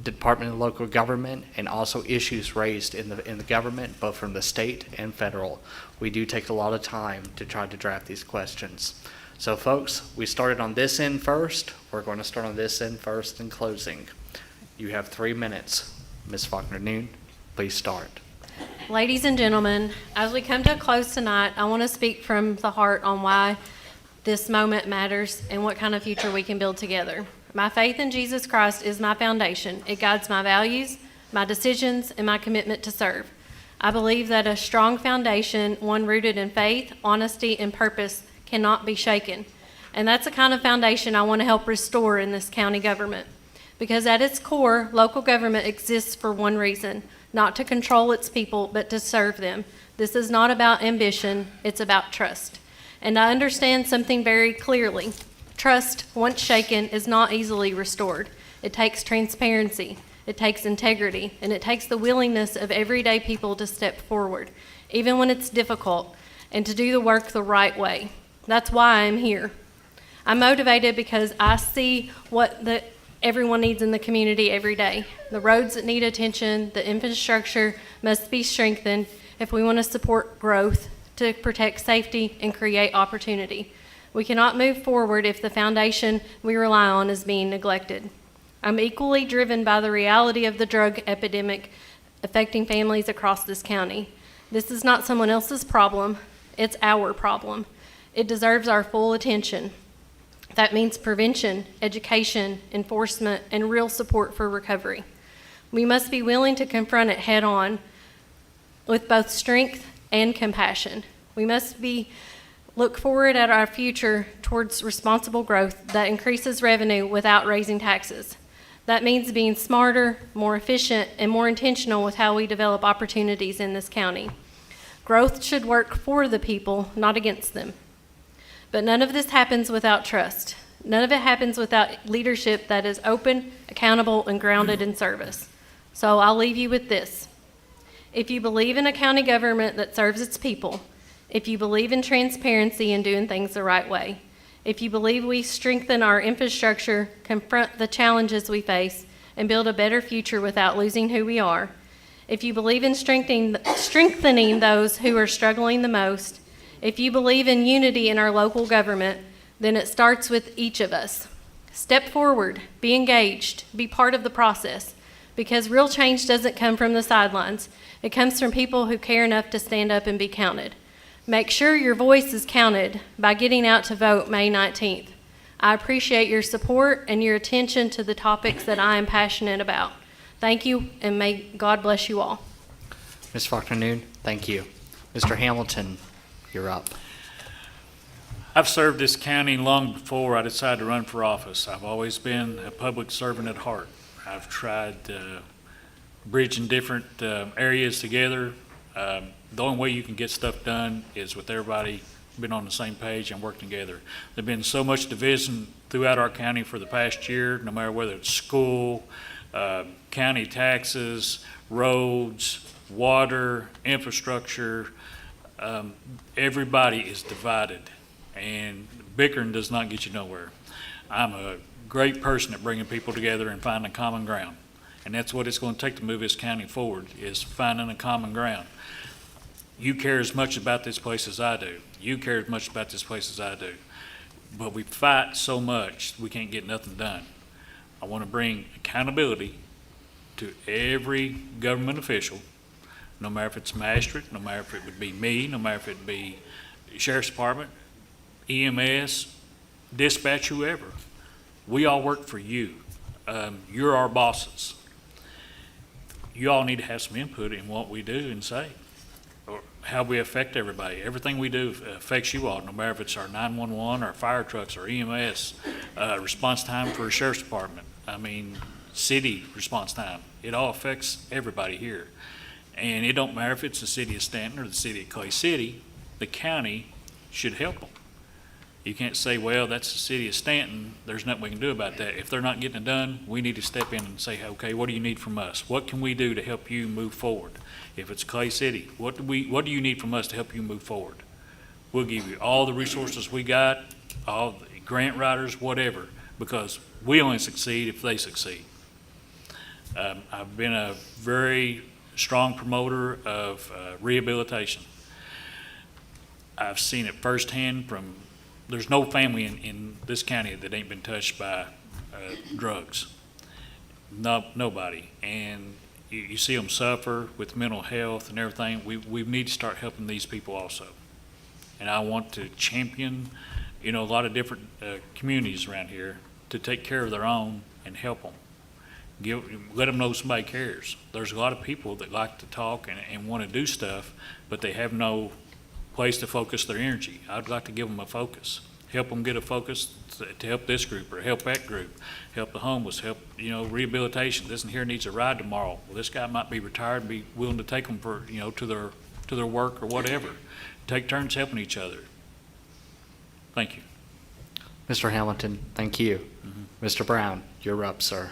Department of Local Government, and also issues raised in the government, both from the state and federal. We do take a lot of time to try to draft these questions. So folks, we started on this end first. We're going to start on this end first in closing. You have 3 minutes. Ms. Faulkner-Noon, please start.
Ladies and gentlemen, as we come to a close tonight, I want to speak from the heart on why this moment matters and what kind of future we can build together. My faith in Jesus Christ is my foundation. It guides my values, my decisions, and my commitment to serve. I believe that a strong foundation, one rooted in faith, honesty, and purpose, cannot be shaken. And that's the kind of foundation I want to help restore in this county government. Because at its core, local government exists for one reason, not to control its people, but to serve them. This is not about ambition, it's about trust. And I understand something very clearly. Trust, once shaken, is not easily restored. It takes transparency, it takes integrity, and it takes the willingness of everyday people to step forward, even when it's difficult, and to do the work the right way. That's why I'm here. I'm motivated because I see what everyone needs in the community every day. The roads that need attention, the infrastructure must be strengthened if we want to support growth, to protect safety and create opportunity. We cannot move forward if the foundation we rely on is being neglected. I'm equally driven by the reality of the drug epidemic affecting families across this county. This is not someone else's problem, it's our problem. It deserves our full attention. That means prevention, education, enforcement, and real support for recovery. We must be willing to confront it head on with both strength and compassion. We must look forward at our future towards responsible growth that increases revenue without raising taxes. That means being smarter, more efficient, and more intentional with how we develop opportunities in this county. Growth should work for the people, not against them. But none of this happens without trust. None of it happens without leadership that is open, accountable, and grounded in service. So I'll leave you with this. If you believe in a county government that serves its people, if you believe in transparency and doing things the right way, if you believe we strengthen our infrastructure, confront the challenges we face, and build a better future without losing who we are, if you believe in strengthening those who are struggling the most, if you believe in unity in our local government, then it starts with each of us. Step forward, be engaged, be part of the process, because real change doesn't come from the sidelines. It comes from people who care enough to stand up and be counted. Make sure your voice is counted by getting out to vote May 19th. I appreciate your support and your attention to the topics that I am passionate about. Thank you, and may God bless you all.
Ms. Faulkner-Noon, thank you. Mr. Hamilton, you're up.
I've served this county long before I decided to run for office. I've always been a public servant at heart. I've tried bridging different areas together. The only way you can get stuff done is with everybody being on the same page and working together. There's been so much division throughout our county for the past year, no matter whether it's school, county taxes, roads, water, infrastructure. Everybody is divided, and bickering does not get you nowhere. I'm a great person at bringing people together and finding common ground, and that's what it's going to take to move this county forward, is finding a common ground. You care as much about this place as I do. You care as much about this place as I do. But we fight so much, we can't get nothing done. I want to bring accountability to every government official, no matter if it's magistrate, no matter if it would be me, no matter if it would be Sheriff's Department, EMS, dispatch, whoever. We all work for you. You're our bosses. You all need to have some input in what we do and say, or how we affect everybody. Everything we do affects you all, no matter if it's our 911, our fire trucks, our EMS, response time for a Sheriff's Department. I mean, city response time. It all affects everybody here. And it don't matter if it's the city of Stanton or the city of Clay City, the county should help them. You can't say, well, that's the city of Stanton, there's nothing we can do about that. If they're not getting it done, we need to step in and say, okay, what do you need from us? What can we do to help you move forward? If it's Clay City, what do you need from us to help you move forward? We'll give you all the resources we got, all the grant writers, whatever, because we only succeed if they succeed. I've been a very strong promoter of rehabilitation. I've seen it firsthand from, there's no family in this county that ain't been touched by drugs. No, nobody. And you see them suffer with mental health and everything. We need to start helping these people also. And I want to champion, a lot of different communities around here to take care of their own and help them. Let them know somebody cares. There's a lot of people that like to talk and want to do stuff, but they have no place to focus their energy. I'd like to give them a focus, help them get a focus to help this group or help that group, help the homeless, help, rehabilitation. This one here needs a ride tomorrow. Well, this guy might be retired and be willing to take them for, to their work or whatever. Take turns helping each other. Thank you.
Mr. Hamilton, thank you. Mr. Brown, you're up, sir.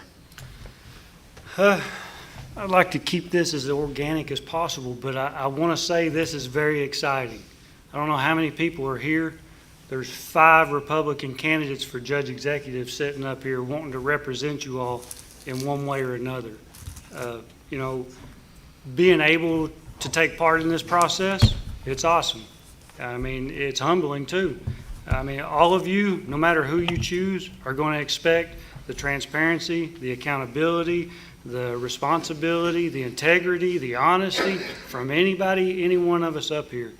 I'd like to keep this as organic as possible, but I want to say this is very exciting. I don't know how many people are here. There's 5 Republican candidates for judge executive sitting up here wanting to represent you all in one way or another. Being able to take part in this process, it's awesome. I mean, it's humbling too. I mean, all of you, no matter who you choose, are going to expect the transparency, the accountability, the responsibility, the integrity, the honesty from anybody, any one of us up here.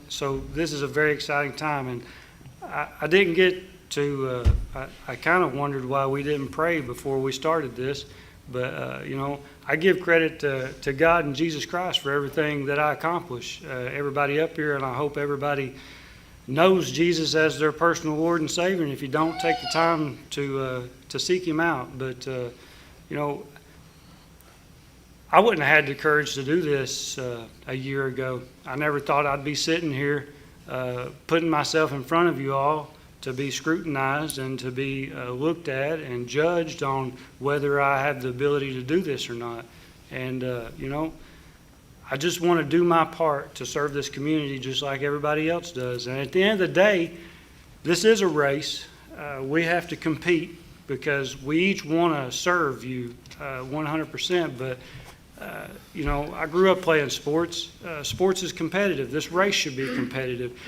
So this is a very exciting time. And I didn't get to, I kind of wondered why we didn't pray before we started this. But, I give credit to God and Jesus Christ for everything that I accomplish. Everybody up here, and I hope everybody knows Jesus as their personal Lord and Savior. And if you don't, take the time to seek Him out. But, I wouldn't have had the courage to do this a year ago. I never thought I'd be sitting here putting myself in front of you all to be scrutinized and to be looked at and judged on whether I have the ability to do this or not. And, I just want to do my part to serve this community just like everybody else does. And at the end of the day, this is a race. We have to compete because we each want to serve you 100%. But, I grew up playing sports. Sports is competitive. This race should be competitive.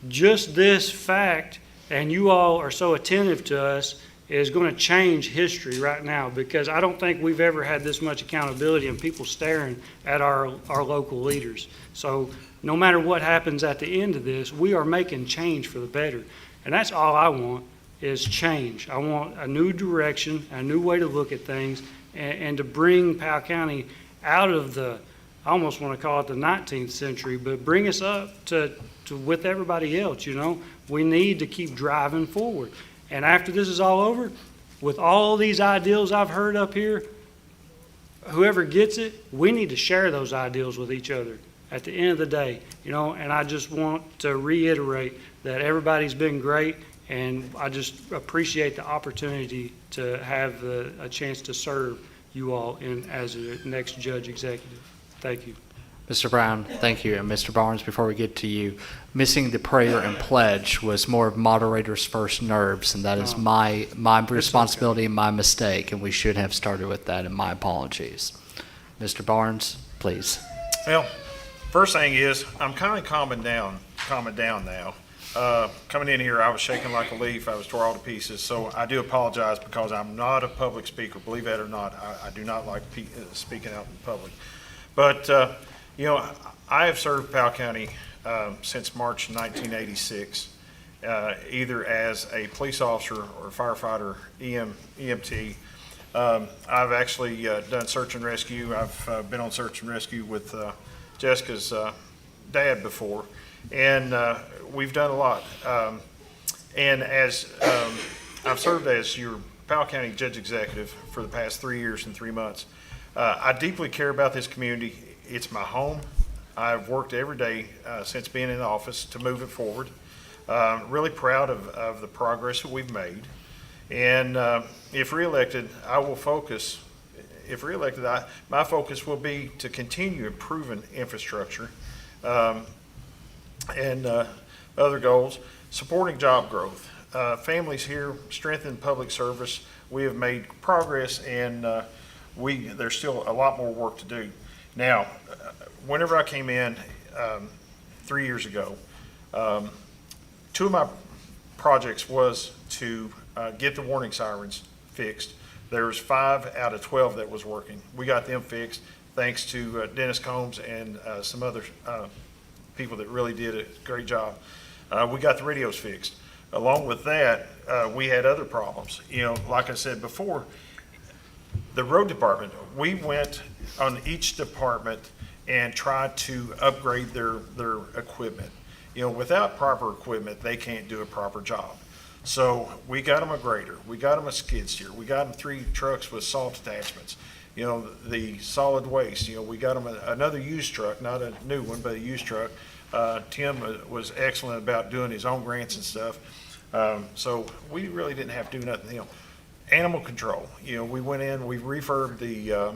Just this fact, and you all are so attentive to us, is going to change history right now, because I don't think we've ever had this much accountability and people staring at our local leaders. So no matter what happens at the end of this, we are making change for the better. And that's all I want is change. I want a new direction, a new way to look at things, and to bring Powell County out of the, I almost want to call it the 19th century, but bring us up to with everybody else, you know. We need to keep driving forward. And after this is all over, with all these ideals I've heard up here, whoever gets it, we need to share those ideals with each other at the end of the day, you know. And I just want to reiterate that everybody's been great, and I just appreciate the opportunity to have a chance to serve you all as a next judge executive. Thank you.
Mr. Brown, thank you. And Mr. Barnes, before we get to you, missing the prayer and pledge was more of moderator's first nerves, and that is my responsibility and my mistake, and we should have started with that, and my apologies. Mr. Barnes, please.
Well, first thing is, I'm kind of calming down now. Coming in here, I was shaking like a leaf. I was tore all to pieces. So I do apologize because I'm not a public speaker. Believe that or not, I do not like speaking out in public. But, you know, I have served Powell County since March 1986, either as a police officer or firefighter, EMT. I've actually done search and rescue. I've been on search and rescue with Jessica's dad before, and we've done a lot. And as I've served as your Powell County Judge Executive for the past 3 years and 3 months, I deeply care about this community. It's my home. I've worked every day since being in office to move it forward. Really proud of the progress that we've made. And if reelected, I will focus. If reelected, my focus will be to continue improving infrastructure and other goals, supporting job growth. Families here, strengthen public service. We have made progress, and there's still a lot more work to do. Now, whenever I came in 3 years ago, 2 of my projects was to get the warning sirens fixed. There was 5 out of 12 that was working. We got them fixed thanks to Dennis Combs and some other people that really did a great job. We got the radios fixed. Along with that, we had other problems. You know, like I said before, the road department, we went on each department and tried to upgrade their equipment. You know, without proper equipment, they can't do a proper job. So we got them a grader, we got them a skid steer, we got them 3 trucks with salt attachments. You know, the solid waste, you know, we got them another used truck, not a new one, but a used truck. Tim was excellent about doing his own grants and stuff. So we really didn't have to do nothing. You know, animal control, you know, we went in, we refurbed the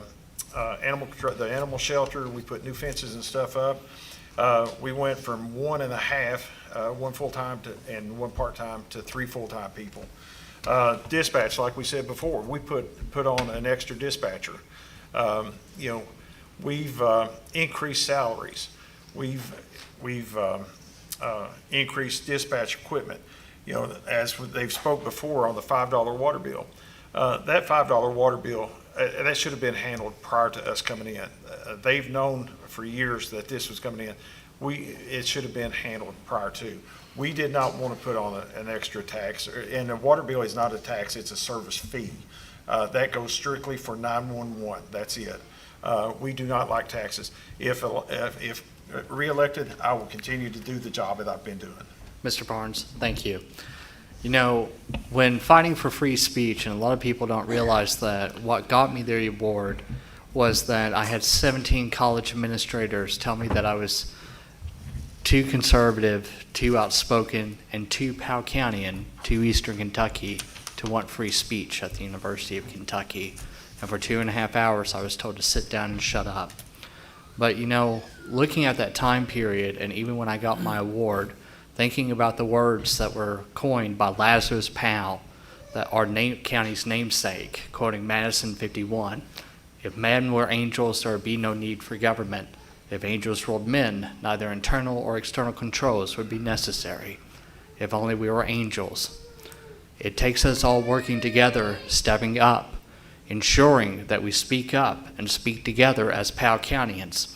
animal shelter, we put new fences and stuff up. We went from 1.5, 1 full-time and 1 part-time to 3 full-time people. Dispatch, like we said before, we put on an extra dispatcher. You know, we've increased salaries. We've increased dispatch equipment. You know, as they've spoke before on the $5 water bill. That $5 water bill, that should have been handled prior to us coming in. They've known for years that this was coming in. It should have been handled prior to. We did not want to put on an extra tax, and a water bill is not a tax, it's a service fee. That goes strictly for 911, that's it. We do not like taxes. If reelected, I will continue to do the job that I've been doing.
Mr. Barnes, thank you. You know, when fighting for free speech, and a lot of people don't realize that, what got me the award was that I had 17 college administrators tell me that I was too conservative, too outspoken, and too Powell Countyan, too Eastern Kentucky to want free speech at the University of Kentucky. And for 2.5 hours, I was told to sit down and shut up. But you know, looking at that time period, and even when I got my award, thinking about the words that were coined by Lazarus Powell, that our county's namesake, quoting Madison 51, "If men were angels, there would be no need for government. If angels ruled men, neither internal or external controls would be necessary. If only we were angels." It takes us all working together, stepping up, ensuring that we speak up and speak together as Powell Countyans.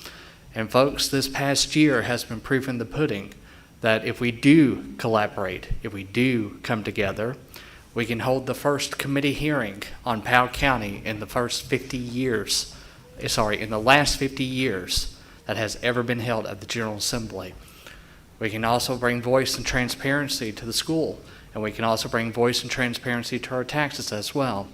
And folks, this past year has been proof in the pudding that if we do collaborate, if we do come together, we can hold the first committee hearing on Powell County in the last 50 years that has ever been held at the General Assembly. We can also bring voice and transparency to the school, and we can also bring voice and transparency to our taxes as well.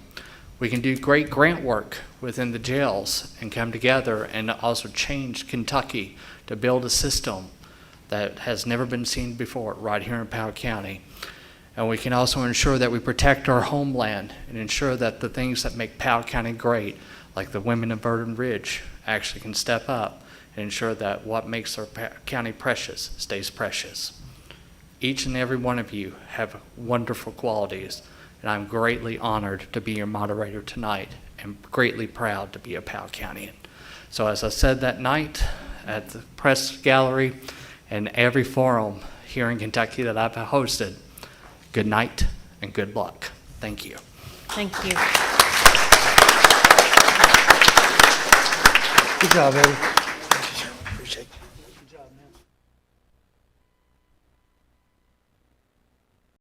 We can do great grant work within the jails and come together and also change Kentucky to build a system that has never been seen before right here in Powell County. And we can also ensure that we protect our homeland and ensure that the things that make Powell County great, like the women of Verdon Ridge, actually can step up and ensure that what makes our county precious stays precious. Each and every one of you have wonderful qualities, and I'm greatly honored to be your moderator tonight and greatly proud to be a Powell Countyan. So as I said that night at the press gallery and every forum here in Kentucky that I've hosted, good night and good luck. Thank you.
Thank you.
Good job, Eddie.